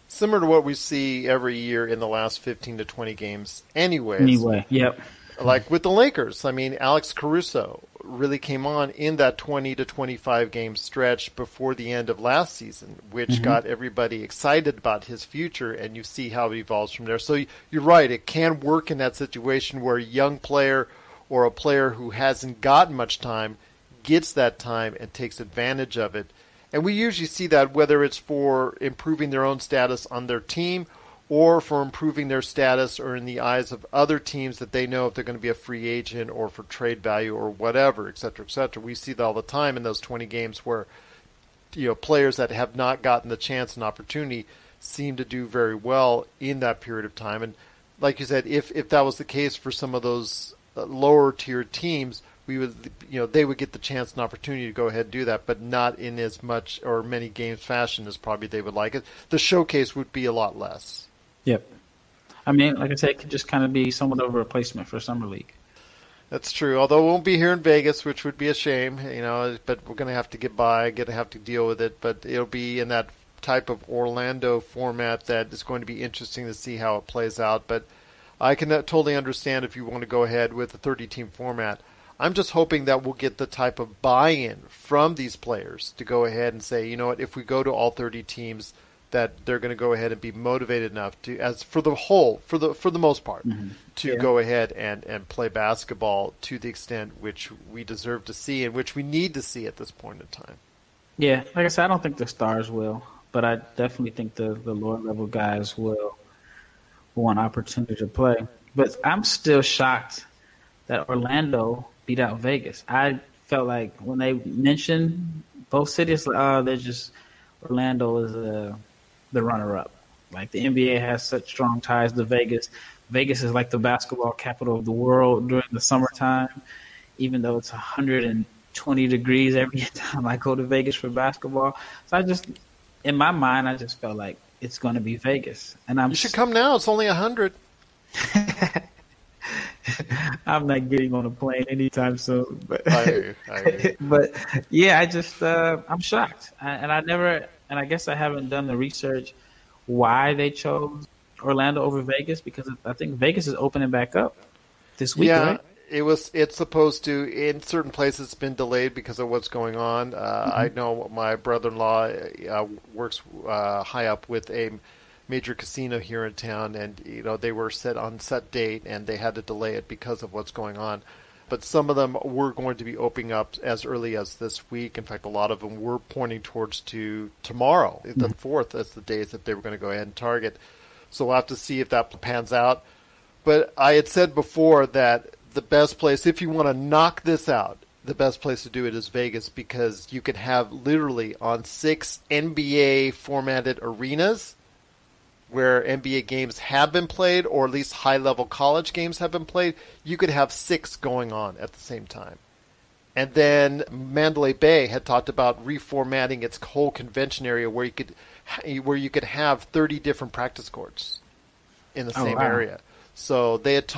Similar to what we see every year in the last 15 to 20 games anyway, yep. Like with the Lakers. I mean, Alex Caruso really came on in that 20 to 25 game stretch before the end of last season, which got everybody excited about his future, and you see how it evolves from there. So you're right, it can work in that situation where a young player or a player who hasn't gotten much time gets that time and takes advantage of it. And we usually see that whether it's for improving their own status on their team or for improving their status or in the eyes of other teams that they know if they're going to be a free agent or for trade value or whatever, et cetera, et cetera. We see that all the time in those 20 games where players that have not gotten the chance and opportunity seem to do very well in that period of time. And like you said, if that was the case for some of those lower tier teams, we would, they would get the chance and opportunity to go ahead and do that, but not in as much or many games fashion as probably they would like it. The showcase would be a lot less. Yep. I mean, like I said, it could just kind of be somewhat of a replacement for Summer League. That's true. Although it won't be here in Vegas, which would be a shame, but we're going to have to get by, going to have to deal with it. But it'll be in that type of Orlando format that is going to be interesting to see how it plays out. But I can totally understand if you want to go ahead with a 30-team format. I'm just hoping that we'll get the type of buy-in from these players to go ahead and say, you know what, if we go to all 30 teams, that they're going to go ahead and be motivated enough to, as for the whole, for the most part, to go ahead and play basketball to the extent which we deserve to see and which we need to see at this point in time. Yeah, like I said, I don't think the stars will, but I definitely think the lower level guys will want opportunity to play. But I'm still shocked that Orlando beat out Vegas. I felt like when they mentioned both cities, they're just Orlando is the runner-up. Like the NBA has such strong ties to Vegas. Vegas is like the basketball capital of the world during the summertime, even though it's 100 20 degrees every time I go to Vegas for basketball. So in my mind, I just felt like it's going to be Vegas. And You should come now. It's only 100. I'm not getting on a plane anytime soon. But, I hear you. but yeah, I'm shocked. And I guess I haven't done the research why they chose Orlando over Vegas, because I think Vegas is opening back up this week, right? It's supposed to. In certain places, it's been delayed because of what's going on. I know my brother-in-law works high up with a major casino here in town, and they were set on set date, and they had to delay it because of what's going on. But some of them were going to be opening up as early as this week. In fact, a lot of them were pointing towards to tomorrow, the 4th, as the days that they were going to go ahead and target. So we'll have to see if that pans out. But I had said before that the best place, if you want to knock this out, the best place to do it is Vegas, because you could have literally on 6 NBA formatted arenas where NBA games have been played, or at least high-level college games have been played, you could have 6 going on at the same time. And then Mandalay Bay had talked about reformatting its whole convention area where you could have 30 different practice courts in the same area. So they had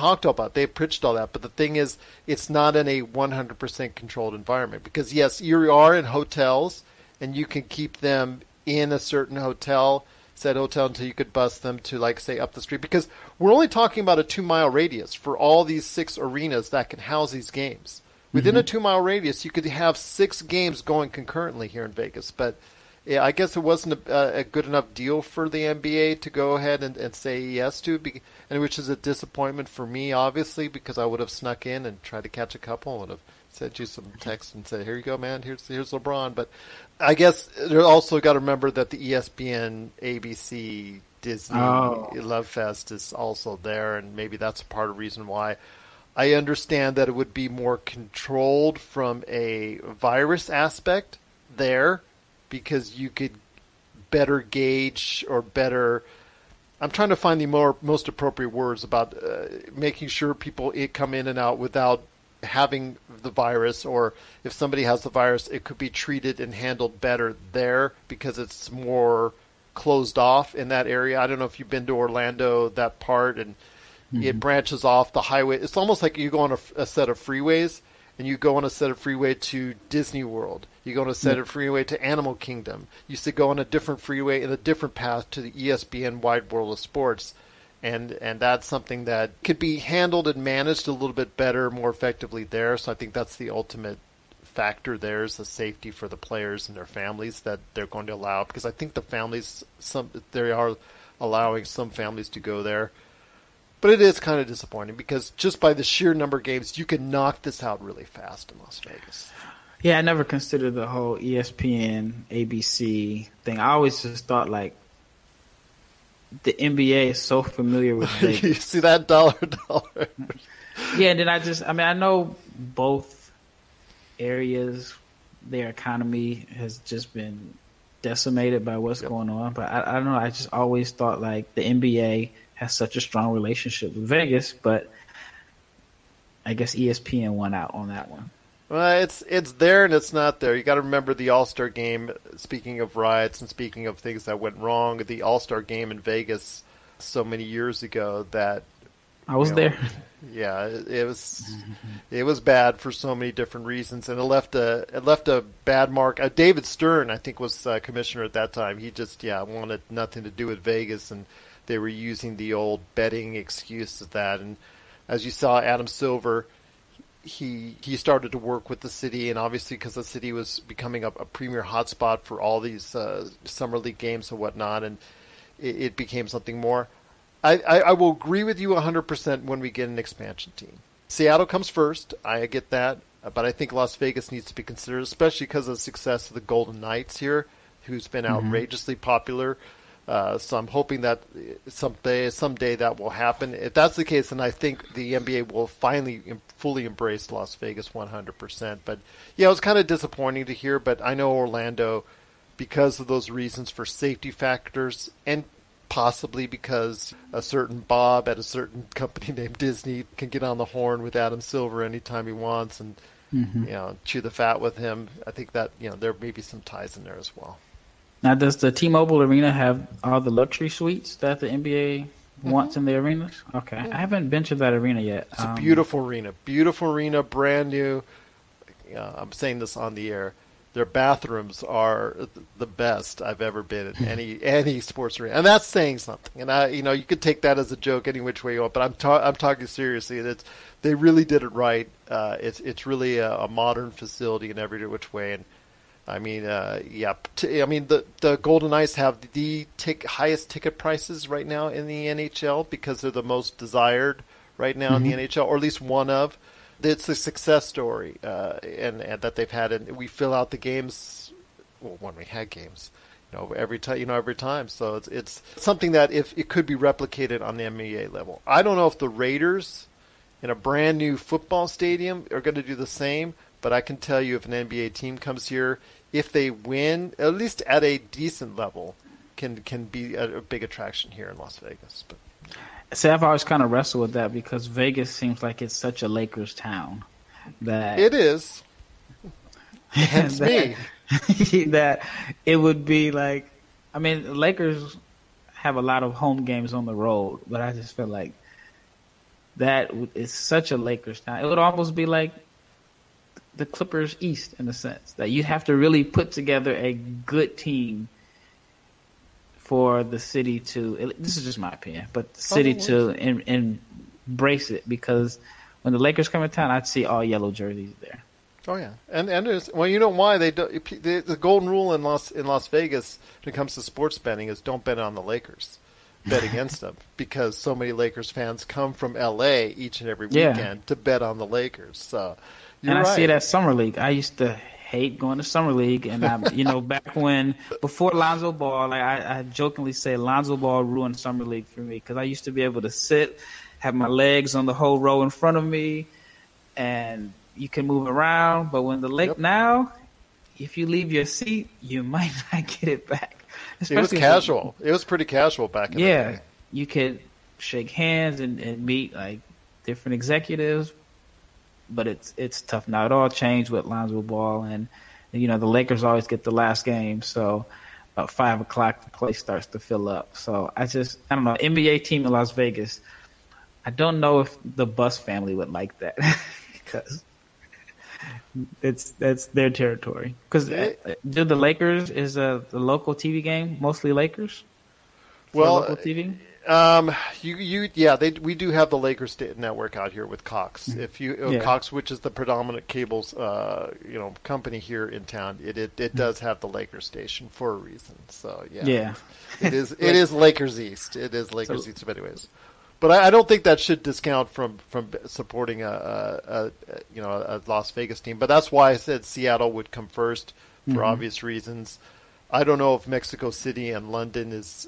they pitched all that, but the thing is, it's not in a 100% controlled environment, because yes, you are in hotels, and you can keep them in a certain said hotel, until you could bus them to, like, say, up the street, because we're only talking about a 2-mile radius for all these 6 arenas that can house these games. Within a 2-mile radius, you could have 6 games going concurrently here in Vegas, but yeah, I guess it wasn't a good enough deal for the NBA to go ahead and say yes to, and which is a disappointment for me, obviously, because I would have snuck in and tried to catch a couple, would have sent you some text and said, here you go, man, here's LeBron. But I guess you also got to remember that the ESPN, ABC, Disney Love Fest is also there, and maybe that's a part of the reason why. I understand that it would be more controlled from a virus aspect there, because you could better gauge, or better, I'm trying to find the most appropriate words about making sure people come in and out without having the virus, or if somebody has the virus, it could be treated and handled better there, because it's more closed off in that area. I don't know if you've been to Orlando, that part, and it branches off the highway. It's almost like you go on a set of freeways, and you go on a set of freeway to Disney World. You go on a set of freeway to Animal Kingdom. You used to go on a different freeway and a different path to the ESPN Wide World of Sports. And that's something that could be handled and managed a little bit better, more effectively there. So I think that's the ultimate factor there, is the safety for the players and their families that they're going to allow. Because I think the families, they are allowing some families to go there. But it is kind of disappointing, because just by the sheer number of games, you can knock this out really fast in Las Vegas. Yeah, I never considered the whole ESPN, ABC thing. I always just thought, like, the NBA is so familiar with Vegas. You see that dollar. Yeah, and then I know both areas, their economy has just been decimated by what's going on. But I don't know, I just always thought, like, the NBA has such a strong relationship with Vegas, but I guess ESPN won out on that one. Well, it's there and it's not there. You got to remember the All-Star game. Speaking of riots and speaking of things that went wrong, the All-Star game in Vegas so many years ago that I was there. Yeah, it was bad for so many different reasons, and it left a bad mark. David Stern, I think, was commissioner at that time. He just wanted nothing to do with Vegas, and they were using the old betting excuse of that. And as you saw, Adam Silver, he started to work with the city, and obviously because the city was becoming a premier hotspot for all these summer league games and whatnot, and it became something more. I will agree with you 100% when we get an expansion team. Seattle comes first, I get that, but I think Las Vegas needs to be considered, especially because of the success of the Golden Knights here, who's been outrageously popular. So I'm hoping that someday that will happen. If that's the case, then I think the NBA will finally fully embrace Las Vegas 100%. But yeah, it was kind of disappointing to hear, but I know Orlando, because of those reasons for safety factors, and possibly because a certain Bob at a certain company named Disney can get on the horn with Adam Silver anytime he wants, and chew the fat with him. I think that there may be some ties in there as well. Now, does the T-Mobile Arena have all the luxury suites that the NBA wants in the arenas? Okay, I haven't been to that arena yet. It's a beautiful arena, brand new. I'm saying this on the air. Their bathrooms are the best I've ever been in any sports arena, and that's saying something. And you could take that as a joke any which way you want, but I'm talking seriously. They really did it right. It's really a modern facility in every which way. And I mean, the Golden Knights have the highest ticket prices right now in the NHL because they're the most desired right now in the NHL, or at least one of. It's a success story, and that they've had, and we fill out the games when we had games, every time. So it's something that if it could be replicated on the NBA level. I don't know if the Raiders in a brand new football stadium are going to do the same, but I can tell you if an NBA team comes here, if they win, at least at a decent level, can be a big attraction here in Las Vegas. But. See, I've always kind of wrestled with that because Vegas seems like it's such a Lakers town that it is. Hence me. That it would be like, I mean, the Lakers have a lot of home games on the road, but I just feel like that is such a Lakers town. It would almost be like the Clippers East in a sense that you have to really put together a good team for the city to, this is just my opinion, but the city to embrace it, because when the Lakers come to town, I'd see all yellow jerseys there. Oh yeah, and there's, well, you know why they do, the golden rule in Las Vegas when it comes to sports betting is don't bet on the Lakers, bet against them, because so many Lakers fans come from LA each and every weekend to bet on the Lakers. So, I see it at Summer League. I used to hate going to Summer League, and back when, before Lonzo Ball, like I jokingly say Lonzo Ball ruined Summer League for me, because I used to be able to sit, have my legs on the whole row in front of me, and you can move around. But when now, if you leave your seat, you might not get it back. It was casual. It was pretty casual back in the day. You could shake hands and meet like different executives. But it's tough now. It all changed with Lonzo Ball, and the Lakers always get the last game, so about 5 o'clock the place starts to fill up. So I don't know, NBA team in Las Vegas, I don't know if the Bus family would like that because that's their territory. Because do the Lakers, is the local TV game mostly Lakers? Well, local TV. We do have the Lakers network out here with Cox. If Cox, which is the predominant cables, company here in town, it does have the Lakers station for a reason. So it is Lakers East. It is Lakers East in many ways. But I don't think that should discount from supporting a Las Vegas team. But that's why I said Seattle would come first for obvious reasons. I don't know if Mexico City and London is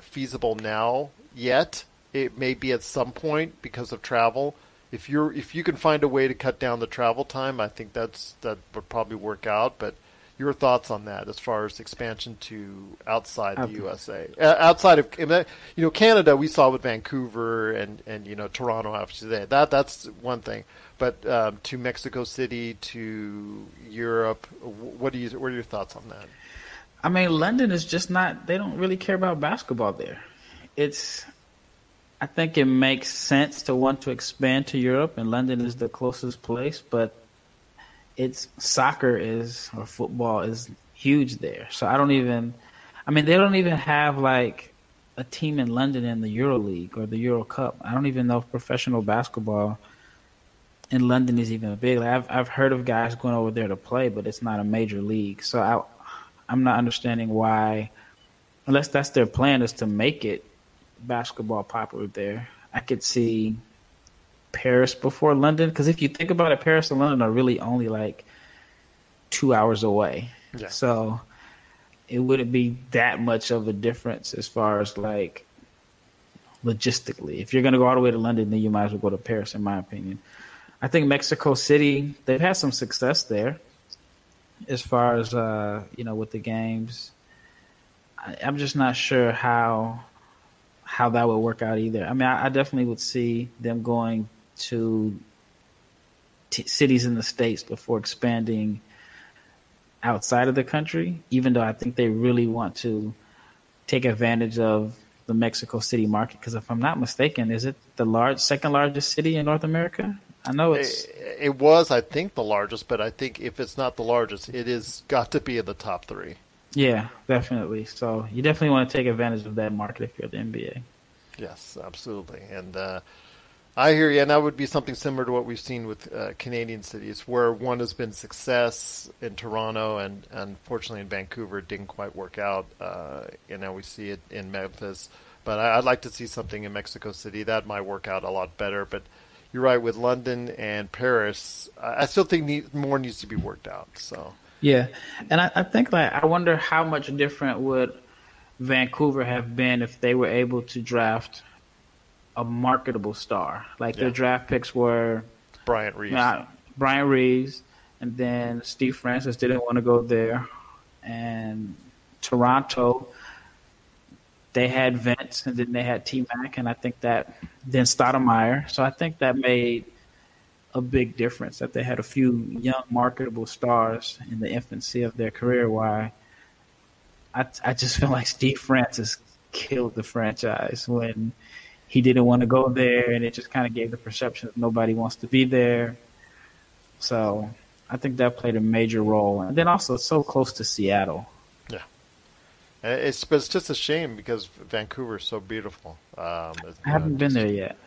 feasible now yet. It may be at some point because of travel. If you can find a way to cut down the travel time, I think that would probably work out. But your thoughts on that as far as expansion to outside the USA, outside of Canada, we saw with Vancouver and Toronto after that. That's one thing. But to Mexico City, to Europe, what are your thoughts on that? I mean, London is just not, they don't really care about basketball there. I think it makes sense to want to expand to Europe, and London is the closest place, but football is huge there. So they don't even have like a team in London in the Euro League or the Euro Cup. I don't even know if professional basketball in London is even big. Like I've heard of guys going over there to play, but it's not a major league. So I'm not understanding why, unless that's their plan, is to make it basketball popular there. I could see Paris before London, because if you think about it, Paris and London are really only like 2 hours away. Yeah. So it wouldn't be that much of a difference as far as like logistically. If you're going to go all the way to London, then you might as well go to Paris, in my opinion. I think Mexico City, they've had some success there. As far as with the games, I'm just not sure how that would work out either. I mean, I definitely would see them going to cities in the States before expanding outside of the country, even though I think they really want to take advantage of the Mexico City market. Because if I'm not mistaken, is it the second largest city in North America? I know it was, I think, the largest, but I think if it's not the largest, it is got to be in the top 3. Yeah, definitely. So you definitely want to take advantage of that market if you're the NBA. Yes, absolutely. And I hear you, and that would be something similar to what we've seen with Canadian cities, where one has been success in Toronto, and unfortunately in Vancouver it didn't quite work out. And now we see it in Memphis. But I'd like to see something in Mexico City. That might work out a lot better. But you're right, with London and Paris, I still think more needs to be worked out. So yeah, and I think I wonder how much different would Vancouver have been if they were able to draft a marketable star. Like their draft picks were Bryant Reeves, and then Steve Francis didn't want to go there. And Toronto, they had Vince, and then they had T-Mac, and I think that then Stoudemire. So I think that made a big difference that they had a few young marketable stars in the infancy of their career. Why I just feel like Steve Francis killed the franchise when he didn't want to go there, and it just kind of gave the perception that nobody wants to be there. So I think that played a major role. And then also it's so close to Seattle. Yeah. It's just a shame because Vancouver is so beautiful. I haven't been there yet.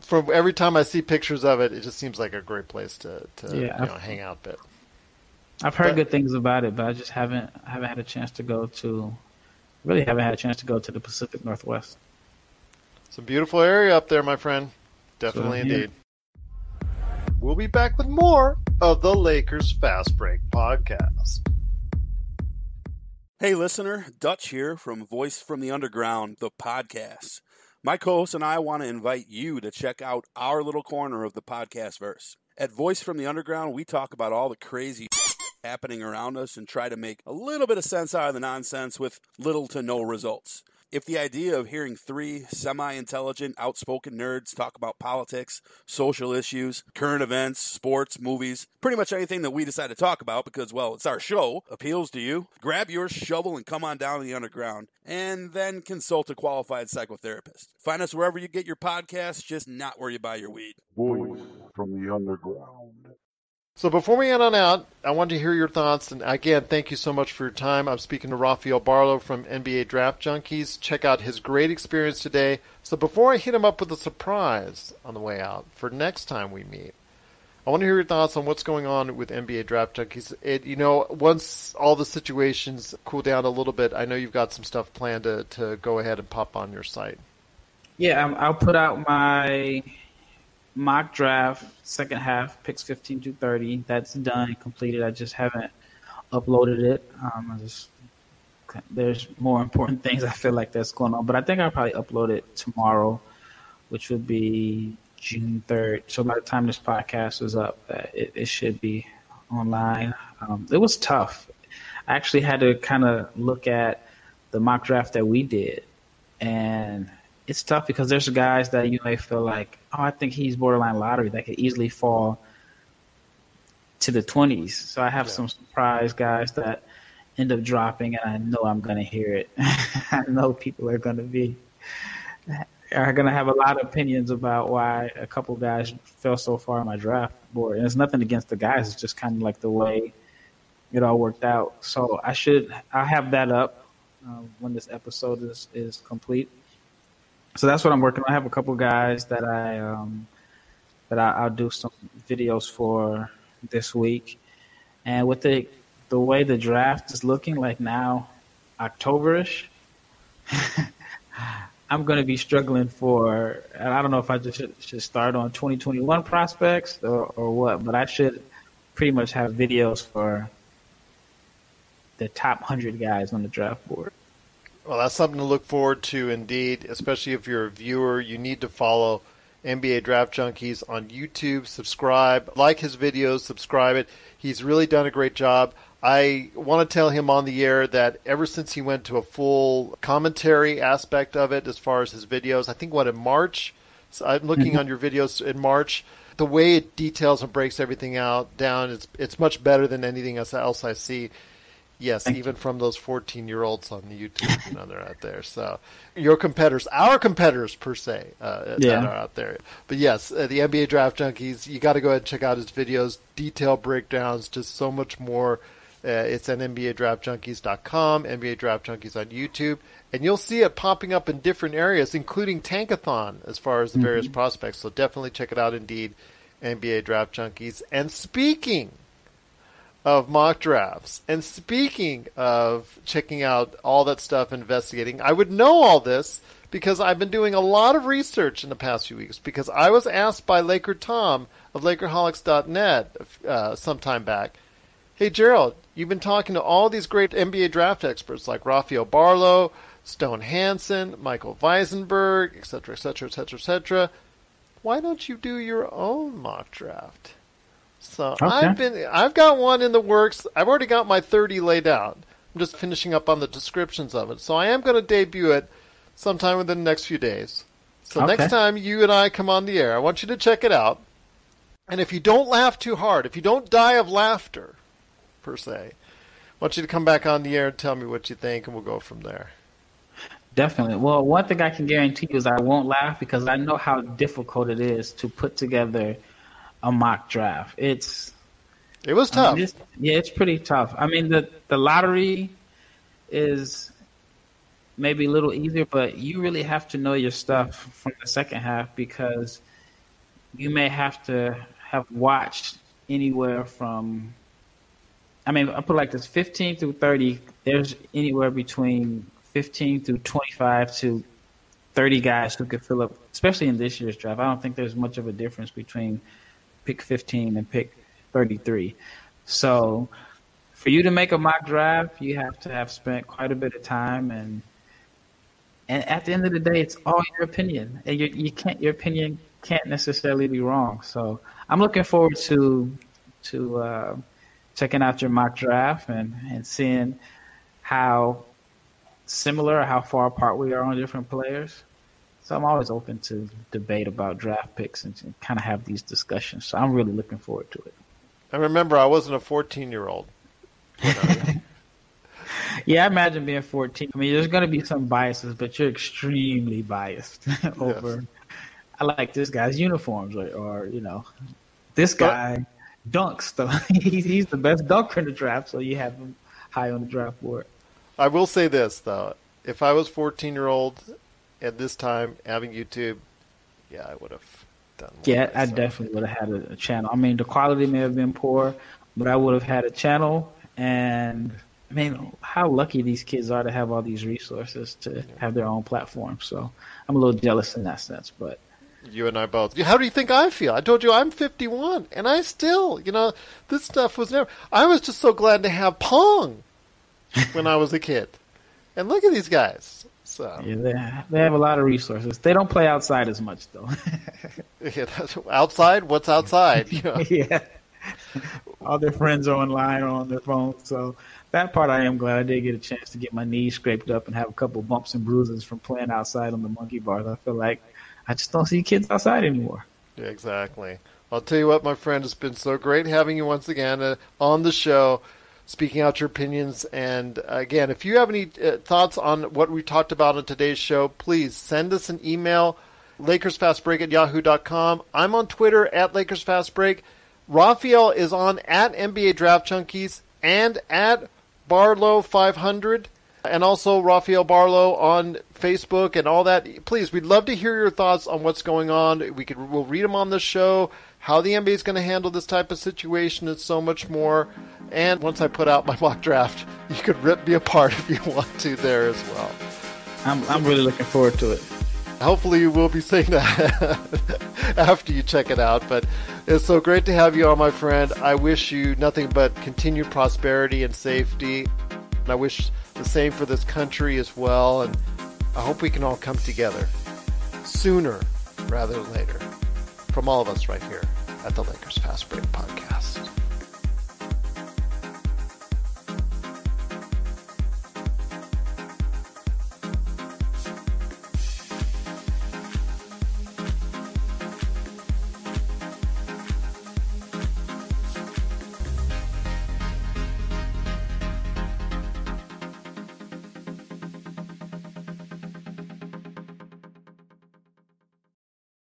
From every time I see pictures of it, it just seems like a great place to hang out a bit. I've heard good things about it, but I just haven't had a chance to go to. Really haven't had a chance to go to the Pacific Northwest. It's a beautiful area up there, my friend. Definitely, indeed. We'll be back with more of the Lakers Fast Break podcast. Hey, listener, Dutch here from Voice from the Underground, the podcast. My co-host and I want to invite you to check out our little corner of the podcast verse. At Voice from the Underground, we talk about all the crazy happening around us and try to make a little bit of sense out of the nonsense with little to no results. If the idea of hearing 3 semi-intelligent, outspoken nerds talk about politics, social issues, current events, sports, movies, pretty much anything that we decide to talk about because, well, it's our show, appeals to you, grab your shovel and come on down to the underground, and then consult a qualified psychotherapist. Find us wherever you get your podcasts, just not where you buy your weed. Voice from the Underground. So before we head on out, I want to hear your thoughts. And again, thank you so much for your time. I'm speaking to Rafael Barlowe from NBA Draft Junkies. Check out his great experience today. So before I hit him up with a surprise on the way out for next time we meet, I want to hear your thoughts on what's going on with NBA Draft Junkies. Once all the situations cool down a little bit, I know you've got some stuff planned to go ahead and pop on your site. Yeah, I'll put out my mock draft, second half, picks 15 to 30. That's done and completed. I just haven't uploaded it. There's more important things I feel like that's going on. But I think I'll probably upload it tomorrow, which would be June 3rd. So by the time this podcast is up, it should be online. It was tough. I actually had to kind of look at the mock draft that we did. And it's tough because there's guys that you may feel like, oh, I think he's borderline lottery that could easily fall to the 20s. So I have some surprise guys that end up dropping, and I know I'm going to hear it. I know people are going to have a lot of opinions about why a couple guys fell so far on my draft board. And it's nothing against the guys. It's just kind of like the way it all worked out. So I'll have that up when this episode is complete. So that's what I'm working on. I have a couple guys that I'll do some videos for this week. And with the way the draft is looking like now, October-ish, I'm going to be struggling and I don't know if I just should start on 2021 prospects or what, but I should pretty much have videos for the top 100 guys on the draft board. Well, that's something to look forward to indeed, especially if you're a viewer. You need to follow NBA Draft Junkies on YouTube. Subscribe. Like his videos. Subscribe it. He's really done a great job. I want to tell him on the air that ever since he went to a full commentary aspect of it as far as his videos, I think, in March So I'm looking on your videos in March. The way it details and breaks everything down, it's much better than anything else I see. Yes, even from those 14-year-olds on YouTube, they're out there. So your competitors, our competitors per se, that are out there. But yes, the NBA Draft Junkies, you got to go ahead and check out his videos, detailed breakdowns, just so much more. It's at NBADraftJunkies.com, NBA Draft Junkies on YouTube, and you'll see it popping up in different areas, including Tankathon, as far as the various prospects. So definitely check it out, indeed, NBA Draft Junkies. And speaking of mock drafts, and speaking of checking out all that stuff, investigating, I would know all this because I've been doing a lot of research in the past few weeks, because I was asked by Laker Tom of LakerHolics.net some time back, hey, Gerald, you've been talking to all these great NBA draft experts like Rafael Barlowe, Stone Hansen, Michael Weisenberg, etc., etc., etc., etc. Why don't you do your own mock draft? So I've got one in the works. I've already got my 30 laid out. I'm just finishing up on the descriptions of it. So I am going to debut it sometime within the next few days. So next time you and I come on the air, I want you to check it out. And if you don't laugh too hard, if you don't die of laughter, per se, I want you to come back on the air and tell me what you think, and we'll go from there. Definitely. Well, one thing I can guarantee you is I won't laugh, because I know how difficult it is to put together a mock draft. It was tough. It's pretty tough. I mean, the lottery is maybe a little easier, but you really have to know your stuff from the second half, because you may have to have watched anywhere from, I mean, I'll put it like this, 15 through 30, there's anywhere between 15 through 25 to 30 guys who could fill up, especially in this year's draft. I don't think there's much of a difference between pick 15 and pick 33. So for you to make a mock draft, you have to have spent quite a bit of time, and at the end of the day, it's all your opinion, and your opinion can't necessarily be wrong. So I'm looking forward to checking out your mock draft and seeing how similar or how far apart we are on different players. So I'm always open to debate about draft picks and to kind of have these discussions. So I'm really looking forward to it. And remember, I wasn't a 14-year-old. Yeah, I imagine being 14. I mean, there's going to be some biases, but you're extremely biased over. Yes. I like this guy's uniforms, or this guy dunks. So he's the best dunker in the draft, so you have him high on the draft board. I will say this, though. If I was 14-year-old at this time having YouTube, I would have done more. Yeah, I definitely would have had a channel. I mean, the quality may have been poor, but I would have had a channel. And, I mean, how lucky these kids are to have all these resources to have their own platform. So I'm a little jealous in that sense, but. You and I both. How do you think I feel? I told you I'm 51, and I still, this stuff was never. I was just so glad to have Pong when I was a kid. And look at these guys. So yeah, they have a lot of resources. They don't play outside as much, though. Outside? What's outside? Yeah. All their friends are online or on their phones. So that part I am glad I did get a chance to get my knees scraped up and have a couple bumps and bruises from playing outside on the monkey bars. I feel like I just don't see kids outside anymore. Yeah, exactly. I'll tell you what, my friend, it's been so great having you once again on the show, speaking out your opinions. And again, if you have any thoughts on what we talked about on today's show, please send us an email, LakersFastBreak@yahoo.com. I'm on Twitter at LakersFastBreak. Rafael is on at NBA Draft Junkies and at Barlowe500. And also Rafael Barlowe on Facebook and all that. Please, we'd love to hear your thoughts on what's going on. We'll read them on the show, how the NBA is going to handle this type of situation, and so much more. And once I put out my mock draft, you could rip me apart if you want to there as well. I'm really looking forward to it. Hopefully you will be saying that after you check it out. But it's so great to have you on, my friend. I wish you nothing but continued prosperity and safety. And I wish the same for this country as well. And I hope we can all come together sooner rather than later. From all of us right here at the Lakers Fast Break Podcast.